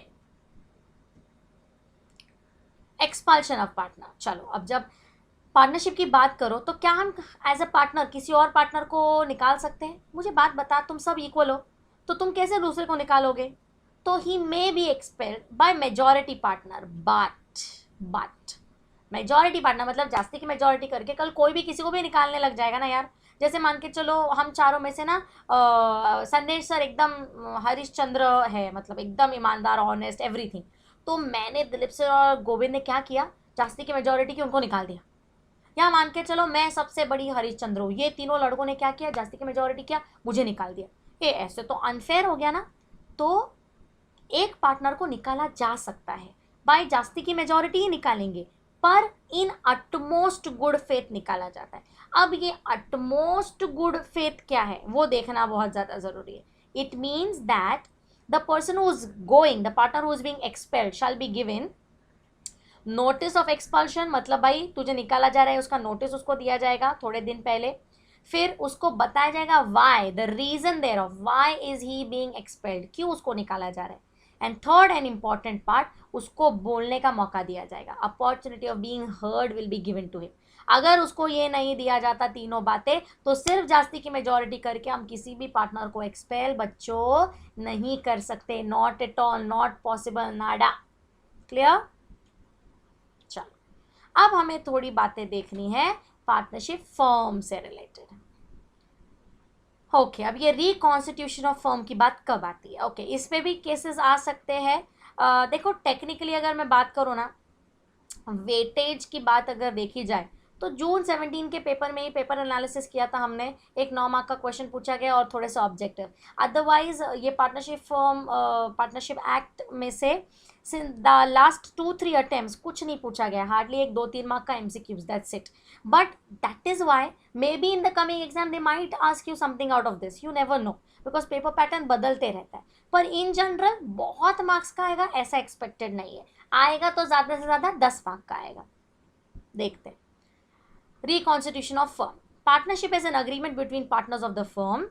expulsion of partner. चलो अब जब पार्टनरशिप की बात करो तो क्या हम एज अ पार्टनर किसी और पार्टनर को निकाल सकते हैं? मुझे बात बता, तुम सब इक्वल हो तो तुम कैसे दूसरे को निकालोगे? तो he may be expelled by majority partner. But majority partner मतलब जास्ती की मेजॉरिटी करके कल कोई भी किसी को भी निकालने लग जाएगा ना यार. जैसे मान के चलो हम चारों में से ना संदेश सर एकदम हरिश्चंद्र है, मतलब एकदम ईमानदार, ऑनेस्ट, एवरीथिंग. तो मैंने दिलीप सर और गोविंद ने क्या किया, जास्ती की मेजॉरिटी की उनको निकाल दिया. या मान के चलो मैं सबसे बड़ी हरिश्चंद्र हूँ, ये तीनों लड़कों ने क्या किया, जास्ती की मेजॉरिटी किया, मुझे निकाल दिया. ये ऐसे तो अनफेयर हो गया ना. तो एक पार्टनर को निकाला जा सकता है, बाय जास्ती की मेजॉरिटी ही निकालेंगे, पर इन अटमोस्ट गुड फेथ निकाला जाता है. अब ये अटमोस्ट गुड फेथ क्या है वो देखना बहुत ज़्यादा ज़रूरी है. It means that the person who is going, the partner who is being expelled shall be given notice of expulsion. मतलब भाई तुझे निकाला जा रहा है, उसका नोटिस उसको दिया जाएगा थोड़े दिन पहले. फिर उसको बताया जाएगा why, the reason thereof why is he being expelled, क्यों उसको निकाला जा रहा है. And third and important part, उसको बोलने का मौका दिया जाएगा. Opportunity of being heard will be given to him. अगर उसको ये नहीं दिया जाता तीनों बातें, तो सिर्फ जास्ती की मेजॉरिटी करके हम किसी भी पार्टनर को एक्सपेल बच्चों नहीं कर सकते. Not at all, not possible, Nada. Clear? चलो अब हमें थोड़ी बातें देखनी है पार्टनरशिप फर्म से रिलेटेड. ओके, अब ये रिकॉन्स्टिट्यूशन ऑफ फर्म की बात कब आती है? ओके, इस पे भी केसेस आ सकते हैं. देखो टेक्निकली अगर मैं बात करूँ ना, वेटेज की बात अगर देखी जाए तो जून 17 के पेपर में ही पेपर एनालिसिस किया था हमने. एक 9 मार्क का क्वेश्चन पूछा गया और थोड़े से ऑब्जेक्टिव. अदरवाइज ये पार्टनरशिप फॉर्म, पार्टनरशिप एक्ट में से द लास्ट 2-3 अटेम्प्ट्स कुछ नहीं पूछा गया. हार्डली एक 2-3 मार्क का MCQs, that's it. But that is why maybe in the coming exam they might ask you something out of this. You never know, because paper pattern बदलते रहता है. पर इन जनरल बहुत मार्क्स का आएगा ऐसा एक्सपेक्टेड नहीं है. आएगा तो ज़्यादा से ज़्यादा 10 मार्क का आएगा. देखते हैं. Reconstitution of firm. Partnership is an agreement between partners of the firm.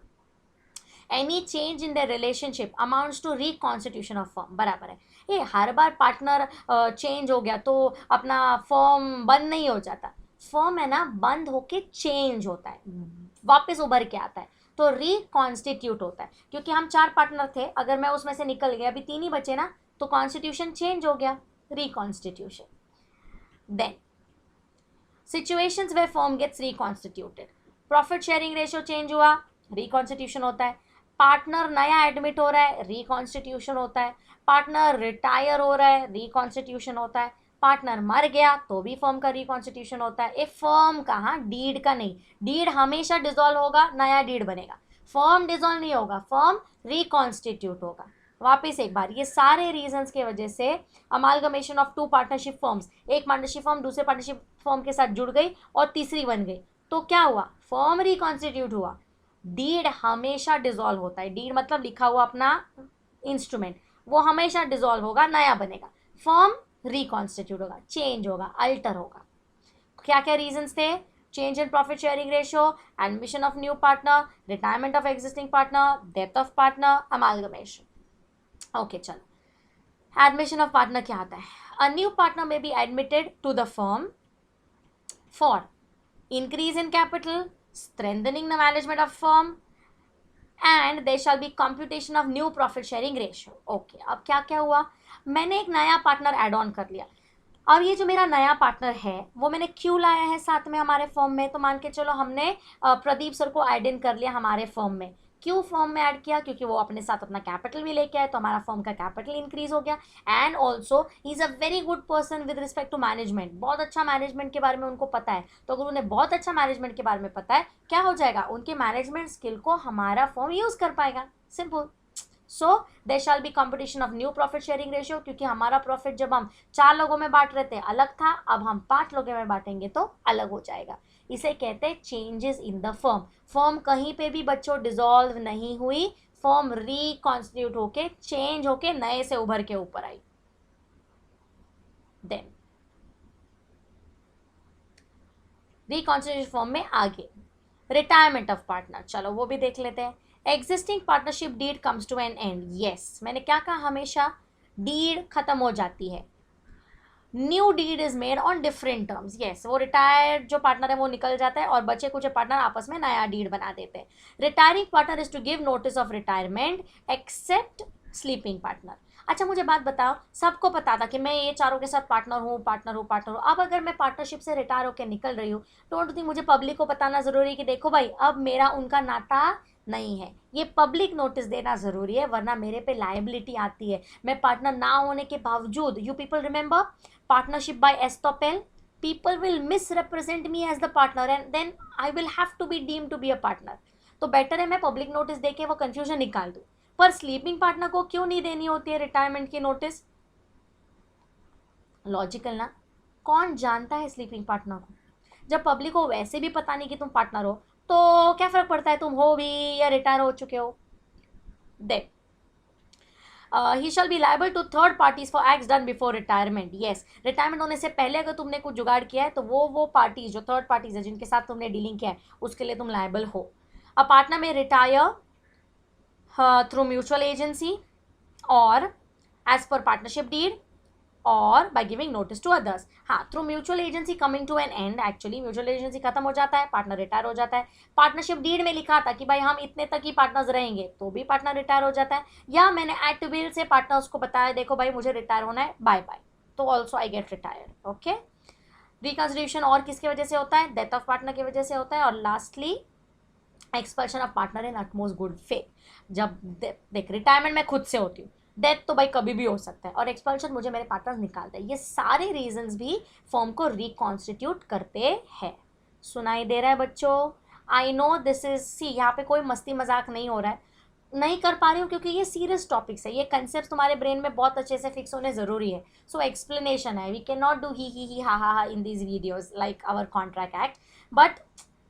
Any change in their relationship amounts to reconstitution of firm. बराबर है. ये हर बार पार्टनर चेंज हो गया तो अपना फर्म बंद नहीं हो जाता. फर्म है ना, बंद होके चेंज होता है, वापस उभर के आता है, तो रिकॉन्स्टिट्यूट होता है. क्योंकि हम 4 पार्टनर थे, अगर मैं उसमें से निकल गया, अभी 3 ही बचे ना, तो कॉन्स्टिट्यूशन चेंज हो गया, reconstitution. Then situations where firm gets reconstituted. Profit sharing ratio change हुआ, रिकॉन्स्टिट्यूशन होता है. पार्टनर नया एडमिट हो रहा है, रिकॉन्स्टिट्यूशन होता है. पार्टनर रिटायर हो रहा है, रिकॉन्स्टिट्यूशन होता है. पार्टनर मर गया तो भी फर्म का रिकॉन्स्टिट्यूशन होता है. ए फर्म का, हाँ, डीड का नहीं. डीड हमेशा डिसॉल्व होगा, नया डीड बनेगा. फर्म डिसॉल्व नहीं होगा, फर्म रिकॉन्स्टिट्यूट होगा. वापिस एक बार, ये सारे रीजंस के वजह से अमालगमेशन ऑफ 2 पार्टनरशिप फर्म्स, एक पार्टनरशिप फर्म दूसरे पार्टनरशिप फर्म के साथ जुड़ गई और तीसरी बन गई, तो क्या हुआ, फर्म रिकॉन्स्टिट्यूट हुआ. डीड हमेशा डिसॉल्व होता है. डीड मतलब लिखा हुआ अपना इंस्ट्रूमेंट, वो हमेशा डिसॉल्व होगा, नया बनेगा. फर्म रिकॉन्स्टिट्यूट होगा, चेंज होगा, अल्टर होगा. क्या क्या रीजंस थे? Change in profit sharing ratio, admission of new partner, retirement of existing partner, death of partner, amalgamation. Okay, चलो. एडमिशन ऑफ पार्टनर क्या आता है? A new partner may be admitted to the firm for increase in capital, strengthening the management of firm, and there shall be computation of new profit sharing ratio. Okay, अब क्या क्या हुआ, मैंने एक नया पार्टनर ऐड ऑन कर लिया. अब ये जो मेरा नया पार्टनर है वो मैंने क्यों लाया है साथ में हमारे फर्म में? तो मान के चलो हमने प्रदीप सर को ऐड इन कर लिया हमारे फर्म में. क्यों फर्म में ऐड किया? क्योंकि वो अपने साथ अपना कैपिटल भी लेके आए, तो हमारा फर्म का कैपिटल इंक्रीज हो गया. And also he is a very good person with respect to management. बहुत अच्छा मैनेजमेंट के बारे में उनको पता है. तो अगर उन्हें बहुत अच्छा मैनेजमेंट के बारे में पता है, क्या हो जाएगा, उनके मैनेजमेंट स्किल को हमारा फर्म यूज़ कर पाएगा. Simple. So there shall be computation of new profit sharing ratio, क्योंकि हमारा प्रॉफिट जब हम 4 लोगों में बांट रहे थे अलग था, अब हम 5 लोगों में बांटेंगे तो अलग हो जाएगा. इसे कहते हैं changes in the firm. Firm कहीं पे भी बच्चों डिसॉल्व नहीं हुई, फॉर्म रिकॉन्स्टिट्यूट होके चेंज होके नए से उभर के ऊपर आई। देन रिकॉन्स्टिट्यूशन फॉर्म में आगे रिटायरमेंट ऑफ पार्टनर, चलो वो भी देख लेते हैं। Existing partnership deed comes to an end, yes मैंने क्या कहा, हमेशा डीड खत्म हो जाती है। New deed is made on different terms, yes वो रिटायर्ड जो पार्टनर है वो निकल जाता है और बचे कुछ पार्टनर आपस में नया डीड बना देते हैं। Retiring partner is to give notice of retirement except sleeping partner. अच्छा मुझे बात बताओ, सबको पता था कि मैं ये चारों के साथ पार्टनर हूँ पार्टनर हूँ पार्टनर हूँ, अब अगर मैं पार्टनरशिप से रिटायर होकर निकल रही हूँ, डोंट थिंक मुझे पब्लिक को बताना जरूरी है कि देखो भाई अब मेरा उनका नाता नहीं है, ये पब्लिक नोटिस देना जरूरी है, वरना मेरे पे लायबिलिटी आती है। मैं पार्टनर ना होने के बावजूद, you people remember partnership by estoppel, people will misrepresent me as the partner and then I will have to be deemed to be a partner। तो बेटर है मैं पब्लिक नोटिस देके वो कंफ्यूजन निकाल दूं। पर स्लीपिंग पार्टनर को क्यों नहीं देनी होती है रिटायरमेंट की नोटिस? लॉजिकल ना, कौन जानता है स्लीपिंग पार्टनर को? जब पब्लिक को वैसे भी पता नहीं कि तुम पार्टनर हो तो क्या फर्क पड़ता है तुम हो भी या रिटायर हो चुके हो। देख he shall be liable to third parties for acts done before retirement, yes retirement होने से पहले अगर तुमने कुछ जुगाड़ किया है तो वो पार्टीज जो थर्ड पार्टीज है जिनके साथ तुमने डीलिंग किया है उसके लिए तुम लायबल हो। अ पार्टनर में रिटायर थ्रू म्यूचुअल एजेंसी और एज पर पार्टनरशिप डीड और by giving notice to others. हाँ through mutual agency coming to an end, actually mutual agency खत्म हो जाता है, पार्टनर रिटायर हो जाता है। पार्टनरशिप डीड में लिखा था कि भाई हम इतने तक ही पार्टनर्स रहेंगे तो भी पार्टनर रिटायर हो जाता है, या मैंने एट विल से पार्टनर्स को बताया देखो भाई मुझे रिटायर होना है बाय बाय, तो also I get retired. Okay, reconsideration और किसकी वजह से होता है? डेथ ऑफ पार्टनर की वजह से होता है। और lastly expulsion of partner in utmost good faith. जब देख रिटायरमेंट मैं खुद से होती हूँ, डेथ तो भाई कभी भी हो सकता है, और एक्सपल्शन मुझे मेरे पार्टनर निकालते हैं, ये सारे रीजंस भी फॉर्म को रिकॉन्स्टिट्यूट करते हैं। सुनाई दे रहा है बच्चों? I know this is see, यहाँ पे कोई मस्ती मजाक नहीं हो रहा है, नहीं कर पा रही हूँ क्योंकि ये सीरियस टॉपिक्स है, ये कंसेप्ट तुम्हारे ब्रेन में बहुत अच्छे से फिक्स होने जरूरी है। सो एक्सप्लेनेशन है, we can not do he ha in these videos like our contract act, but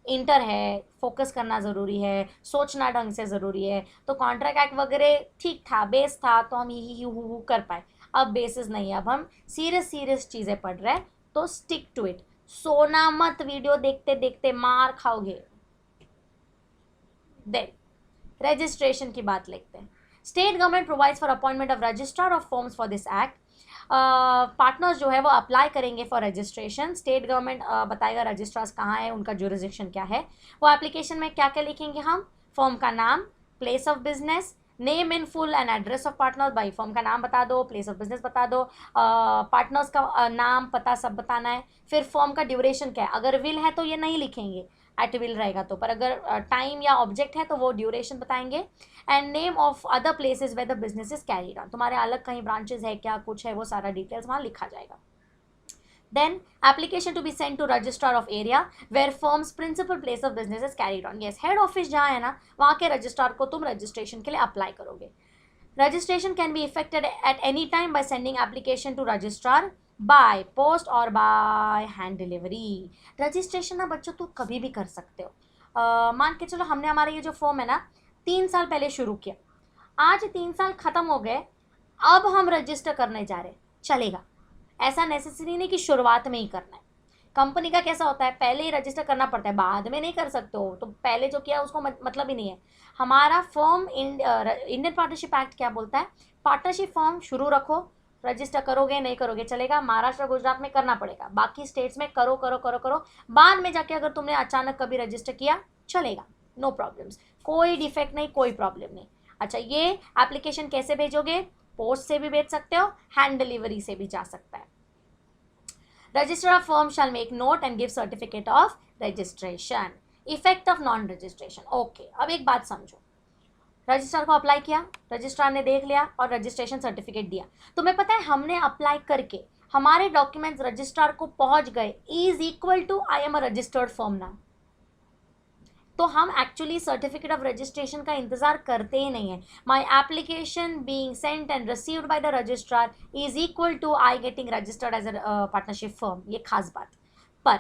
inter है, फोकस करना ज़रूरी है, सोचना ढंग से ज़रूरी है। तो कॉन्ट्रैक्ट एक्ट वगैरह ठीक था, बेस था तो हम ही हु कर पाए, अब बेसिस नहीं है, अब हम सीरियस चीज़ें पढ़ रहे हैं, तो स्टिक टू इट, सोना मत, वीडियो देखते देखते मार खाओगे। देन रजिस्ट्रेशन की बात लिखते हैं। State government provides for appointment of registrar of forms for this act. Partners जो है वो अप्लाई करेंगे फॉर रजिस्ट्रेशन, स्टेट गवर्नमेंट बताएगा रजिस्ट्रार्स कहाँ है, उनका जुरिसडिक्शन क्या है। वो एप्लीकेशन में क्या क्या लिखेंगे हम? फॉर्म का नाम, place of business, name in full and address of partners, भाई फॉर्म का नाम बता दो, प्लेस ऑफ बिजनेस बता दो, पार्टनर्स का नाम पता सब बताना है। फिर फॉर्म का ड्यूरेशन क्या है, अगर विल है तो ये नहीं लिखेंगे, एट विल रहेगा तो, पर अगर टाइम या ऑब्जेक्ट है तो वो ड्यूरेशन बताएंगे। And name of other places where the business is carried on, तुम्हारे अलग कहीं ब्रांचेस है क्या कुछ है, वो सारा डिटेल्स वहाँ लिखा जाएगा। Then application to be sent to registrar of area where firm's principal place of business is carried on, yes head office जहाँ है ना वहाँ के रजिस्ट्रार को तुम रजिस्ट्रेशन के लिए अप्लाई करोगे। Registration can be effected at any time by sending application to registrar by post और बाय हैंड डिलीवरी। रजिस्ट्रेशन ना बच्चों तुम कभी भी कर सकते हो। मान के चलो हमने हमारा ये जो फॉर्म है ना 3 साल पहले शुरू किया, आज 3 साल खत्म हो गए, अब हम रजिस्टर करने जा रहे, चलेगा। ऐसा नेसेसरी नहीं कि शुरुआत में ही करना है। कंपनी का कैसा होता है, पहले ही रजिस्टर करना पड़ता है, बाद में नहीं कर सकते हो, तो पहले जो किया उसको मतलब ही नहीं है। हमारा फॉर्म इंडियन पार्टनरशिप एक्ट क्या बोलता है, पार्टनरशिप फॉर्म शुरू रखो, रजिस्टर करोगे नहीं करोगे चलेगा, महाराष्ट्र गुजरात में करना पड़ेगा, बाकी स्टेट्स में करो करो करो करो, बाद में जाके अगर तुमने अचानक कभी रजिस्टर किया चलेगा, नो प्रॉब्लम्स, कोई डिफेक्ट नहीं, कोई प्रॉब्लम नहीं। अच्छा ये एप्लीकेशन कैसे भेजोगे? पोस्ट से भी भेज सकते हो, हैंड डिलीवरी से भी जा सकता है। Registrar of firm shell make note and give certificate of registration. Effect of non registration, okay अब एक बात समझो, रजिस्ट्रार को अप्लाई किया, रजिस्ट्रार ने देख लिया और रजिस्ट्रेशन सर्टिफिकेट दिया, तुम्हें पता है हमने अप्लाई करके हमारे डॉक्यूमेंट्स रजिस्ट्रार को पहुंच गए is equal to I am a registered firm ना, तो हम एक्चुअली सर्टिफिकेट ऑफ रजिस्ट्रेशन का इंतजार करते ही नहीं है। My application being sent and received by the registrar is equal to I getting registered as a partnership firm, ये खास बात। पर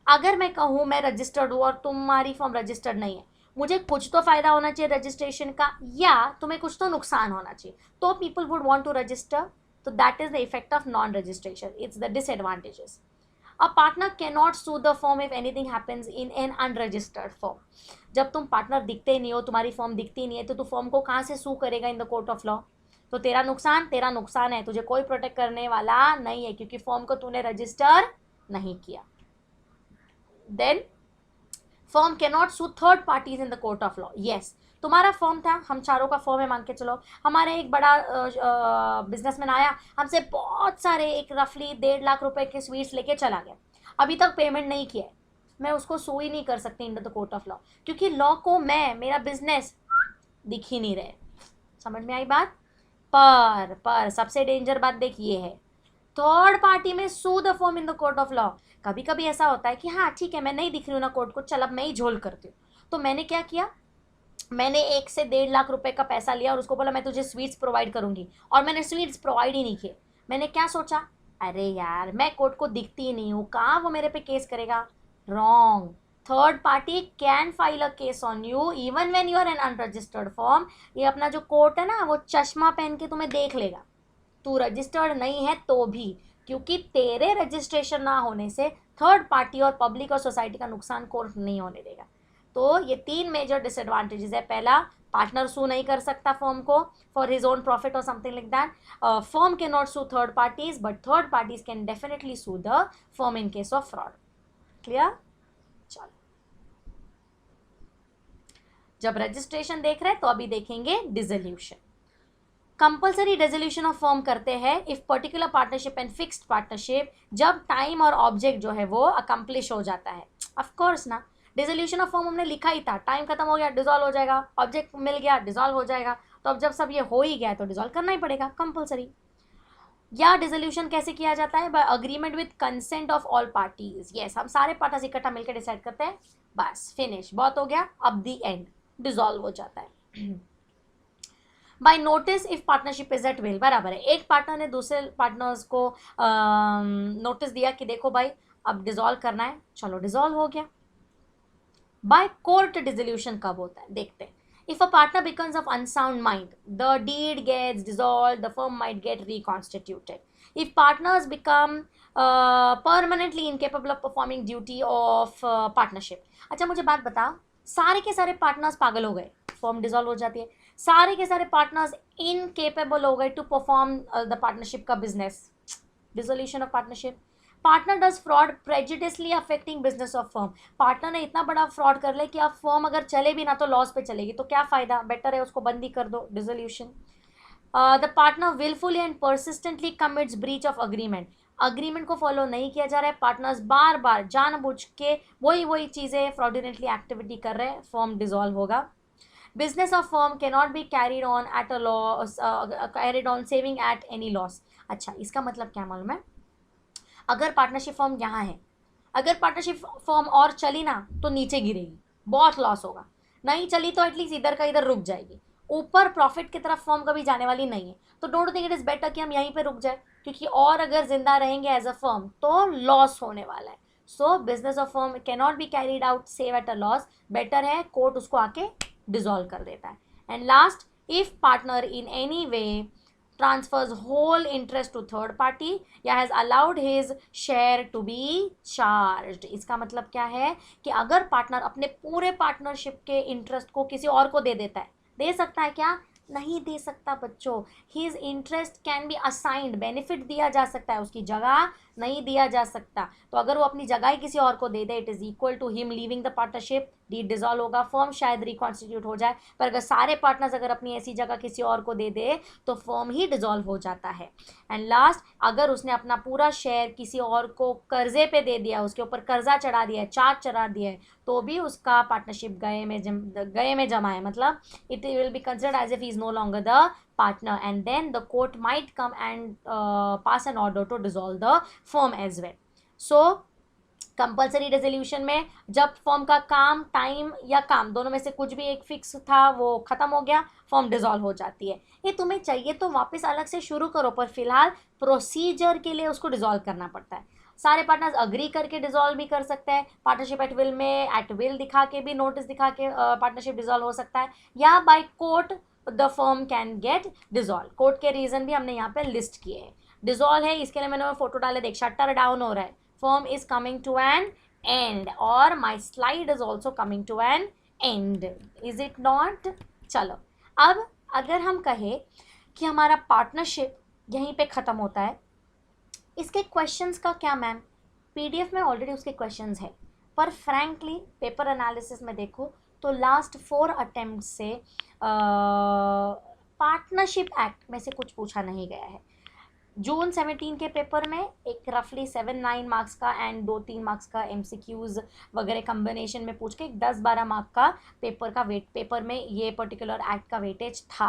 अगर मैं कहूँ मैं रजिस्टर्ड हूँ और तुम्हारी फर्म रजिस्टर्ड नहीं है, मुझे कुछ तो फायदा होना चाहिए रजिस्ट्रेशन का, या तुम्हें कुछ तो नुकसान होना चाहिए, तो people would want to register. तो that is the effect of non registration, it's the disadvantages. A partner cannot sue the firm if anything happens in an unregistered firm. जब तुम पार्टनर दिखते नहीं हो, तुम्हारी फर्म दिखती नहीं है, तो तू फर्म को कहाँ से सू करेगा इन द कोर्ट ऑफ लॉ? तो तेरा नुकसान है, तुझे कोई प्रोटेक्ट करने वाला नहीं है, क्योंकि फर्म को तूने रजिस्टर नहीं किया. Then firm can not sue third parties in the court of law. Yes, तुम्हारा फर्म था, हम चारों का फर्म है मान के चलो, हमारे एक बड़ा बिजनेसमैन आया, हमसे बहुत सारे एक रफली 1.5 लाख रुपए के स्वीट्स लेके चला गया, अभी तक पेमेंट नहीं किया है. मैं उसको सू ही नहीं कर सकती इन द कोर्ट ऑफ लॉ, क्योंकि लॉ को मेरा बिजनेस दिख ही नहीं रहे. समझ में आई बात? पर सबसे डेंजर बात देख ये है, थर्ड पार्टी में sue the firm in the court of law. कभी कभी ऐसा होता है कि हाँ ठीक है, मैं नहीं दिख रही हूँ ना कोर्ट को, चल अब मैं ही झोल करती हूँ. तो मैंने क्या किया, मैंने 1 से 1.5 लाख रुपए का पैसा लिया और उसको बोला मैं तुझे स्वीट्स प्रोवाइड करूंगी, और मैंने स्वीट्स प्रोवाइड ही नहीं किए. मैंने क्या सोचा, अरे यार मैं कोर्ट को दिखती ही नहीं हूँ, कहाँ वो मेरे पे केस करेगा. Wrong. Third party can file a case on you even when you are an unregistered form. ये अपना जो कोर्ट है ना, वो चश्मा पहन के तुम्हें देख लेगा, तू रजिस्टर्ड नहीं है तो भी, क्योंकि तेरे रजिस्ट्रेशन ना होने से थर्ड पार्टी और पब्लिक और सोसाइटी का नुकसान कोर्ट नहीं होने देगा. तो ये 3 मेजर डिसएडवांटेजेस है. पहला, पार्टनर सू नहीं कर सकता फर्म को फॉर हिज ओन प्रॉफिट और something like that. Firm can not sue third parties, but third parties can definitely sue the firm in case of fraud. Clear? चलो, जब रजिस्ट्रेशन देख रहे हैं तो अभी देखेंगे dissolution. Compulsory resolution of firm करते हैं if particular partnership and fixed partnership, जब टाइम और ऑब्जेक्ट जो है वो अकम्प्लिश हो जाता है. ऑफ कोर्स ना, डिसोल्यूशन ऑफ फर्म हमने लिखा ही था, टाइम खत्म हो गया डिसॉल्व हो जाएगा, ऑब्जेक्ट मिल गया डिसॉल्व हो जाएगा, तो अब जब सब ये हो ही गया तो डिसॉल्व करना ही पड़ेगा, कंपल्सरी. या डिसोल्यूशन कैसे किया जाता है? By agreement with consent of all parties. Yes, हम सारे पार्टनर्स इकट्ठा मिलकर डिसाइड करते हैं, बस फिनिश, बहुत हो गया, अब दी एंड डिसॉल्व हो जाता है. By notice if partnership is at will. बराबर है, एक पार्टनर ने दूसरे पार्टनर्स को नोटिस दिया कि देखो भाई अब डिसॉल्व करना है, चलो डिसॉल्व हो गया. बाय कोर्ट डिसोल्यूशन कब होता है देखते हैं. If a partner becomes of unsound mind, the deed gets dissolved, the firm might get reconstituted. If partners become permanently incapable of performing duty of partnership. अच्छा मुझे बात बता, सारे के सारे पार्टनर्स पागल हो गए, फर्म डिसॉल्व हो जाती है. सारे के सारे पार्टनर्स इनकेपेबल हो गए टू परफॉर्म द पार्टनरशिप का business, dissolution of partnership. Partner does fraud prejudicially affecting business of firm. Partner ने इतना बड़ा फ्रॉड कर लिया कि अब फर्म अगर चले भी ना तो लॉस पे चलेगी, तो क्या फायदा, बेटर है उसको बंद ही कर दो, dissolution. The partner wilfully and persistently commits breach of agreement. Agreement को फॉलो नहीं किया जा रहा है, पार्टनर्स बार बार जानबूझ के वही चीज़ें फ्रॉडुलेंटली एक्टिविटी कर रहे हैं, फर्म डिसॉल्व होगा. Business of firm can not be carried on at a loss, carried on saving at any loss. अच्छा, इसका मतलब क्या मालूम है? अगर पार्टनरशिप फर्म यहाँ है, अगर पार्टनरशिप फर्म और चली ना तो नीचे गिरेगी, बहुत लॉस होगा. नहीं चली तो एटलीस्ट इधर का इधर रुक जाएगी, ऊपर प्रॉफिट की तरफ फर्म कभी जाने वाली नहीं है. तो don't think it is better कि हम यहीं पे रुक जाए, क्योंकि और अगर जिंदा रहेंगे एज अ फर्म तो लॉस होने वाला है. सो business of firm can not be carried out save at a loss. Better है कोर्ट उसको आके डिसॉल्व कर देता है. And last, if partner in any way transfers whole interest to third party या has allowed his share to be charged. इसका मतलब क्या है कि अगर पार्टनर अपने पूरे पार्टनरशिप के इंटरेस्ट को किसी और को दे देता है, दे सकता है क्या? नहीं दे सकता बच्चों. His interest can be assigned, benefit दिया जा सकता है, उसकी जगह नहीं दिया जा सकता. तो अगर वो अपनी जगह ही किसी और को दे दे, it is equal to him leaving the partnership, deed dissolve होगा, फर्म शायद रिकॉन्स्टिट्यूट हो जाए. पर अगर सारे पार्टनर्स अगर अपनी ऐसी जगह किसी और को दे दे तो फर्म ही डिसॉल्व हो जाता है. एंड लास्ट, अगर उसने अपना पूरा शेयर किसी और को कर्जे पे दे दिया, उसके ऊपर कर्जा चढ़ा दिया है, चार्ज चढ़ा दिया है, तो भी उसका पार्टनरशिप गए में जमा है, मतलब it will be considered as if he is no longer the partner, and then the court might come and pass an order to dissolve the firm as well. So compulsory resolution में जब firm का काम, time या काम दोनों में से कुछ भी एक फिक्स था वो खत्म हो गया, फर्म डिसॉल्व हो जाती है. ये तुम्हें चाहिए तो वापस अलग से शुरू करो, पर फिलहाल प्रोसीजर के लिए उसको डिसॉल्व करना पड़ता है. सारे पार्टनर्स अग्री करके डिसॉल्व भी कर सकते हैं, पार्टनरशिप एट विल में एट विल दिखा के भी, नोटिस दिखा के पार्टनरशिप डिसॉल्व हो सकता है, या by court the firm can get dissolve. Court के रीजन भी हमने यहाँ पे लिस्ट किए हैं। डिसॉल्व है इसके लिए मैंने फोटो डाले, देख शटर डाउन हो रहा है, firm is coming to an end, और my slide is also coming to an end, is it not. चलो अब अगर हम कहें कि हमारा पार्टनरशिप यहीं पे ख़त्म होता है, इसके क्वेश्चंस का क्या मैम, पीडीएफ में ऑलरेडी उसके क्वेश्चंस है, पर फ्रैंकली पेपर एनालिसिस में देखो तो लास्ट 4 अटेम्प्ट से पार्टनरशिप एक्ट में से कुछ पूछा नहीं गया है। जून 17 के पेपर में एक रफली 7-9 मार्क्स का एंड 2-3 मार्क्स का एमसीक्यूज वगैरह कम्बिनेशन में पूछ के 10-12 मार्क का पेपर में ये पर्टिकुलर एक्ट का वेटेज था।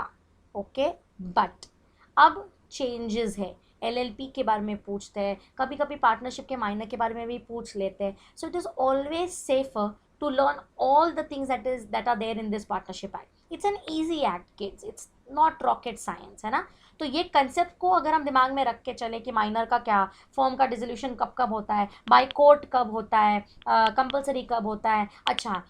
ओके, बट अब चेंजेस है, एलएलपी के बारे में पूछते हैं, कभी कभी पार्टनरशिप के मायने के बारे में भी पूछ लेते हैं। So it is always safer to learn all the things that are there in this partnership act. It's an easy act kids, it's not rocket science, है ना। तो ये कंसेप्ट को अगर हम दिमाग में रख के चले कि माइनर का क्या, फॉर्म का डिसोल्यूशन कब कब होता है, बाय कोर्ट कब होता है, कंपलसरी कब होता है, अच्छा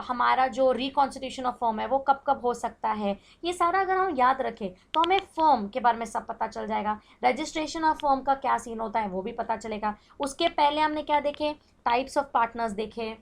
हमारा जो रिकॉन्स्टिट्यूशन ऑफ फॉर्म है वो कब कब हो सकता है, ये सारा अगर हम याद रखें तो हमें फॉर्म के बारे में सब पता चल जाएगा। रजिस्ट्रेशन ऑफ फॉर्म का क्या सीन होता है वो भी पता चलेगा। उसके पहले हमने क्या देखे, टाइप्स ऑफ पार्टनर्स देखे,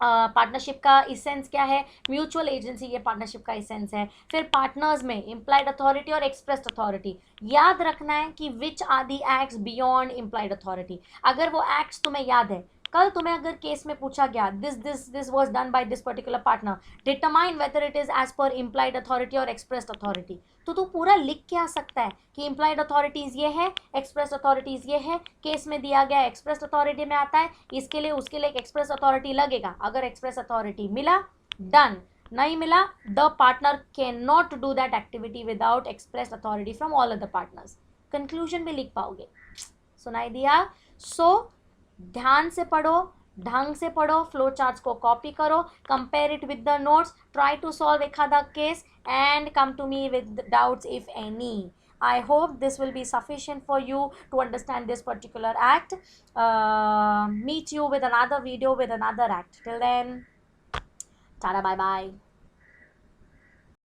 पार्टनरशिप का इसेंस क्या है, म्यूचुअल एजेंसी ये पार्टनरशिप का इसेंस है। फिर पार्टनर्स में इम्प्लाइड अथॉरिटी और एक्सप्रेस्ड अथॉरिटी, याद रखना है कि which are the acts beyond implied authority. अगर वो एक्ट्स तुम्हें याद है, कल तुम्हें अगर केस में पूछा गया this was done by this particular partner, determine whether it is as per implied authority और एक्सप्रेस्ड अथॉरिटी, तो तू पूरा लिख के आ सकता है कि इम्प्लाइड अथॉरिटीज ये है, एक्सप्रेस अथॉरिटीज ये है, केस में दिया गया एक्सप्रेस अथॉरिटी में आता है, इसके लिए उसके लिए एक एक्सप्रेस अथॉरिटी लगेगा। अगर एक्सप्रेस अथॉरिटी मिला डन, नहीं मिला the partner can not do that activity without express authority from all other partners. Conclusion भी लिख पाओगे, सुनाई दिया। सो ध्यान से पढ़ो, ढंग से पढ़ो, फ्लो चार्ट्स को कॉपी करो, compare it with the notes, try to solve एक आधा case and come to me with doubts if any. I hope this will be sufficient for you to understand this particular act. Meet you with another video with another act. Till then, tada, bye bye.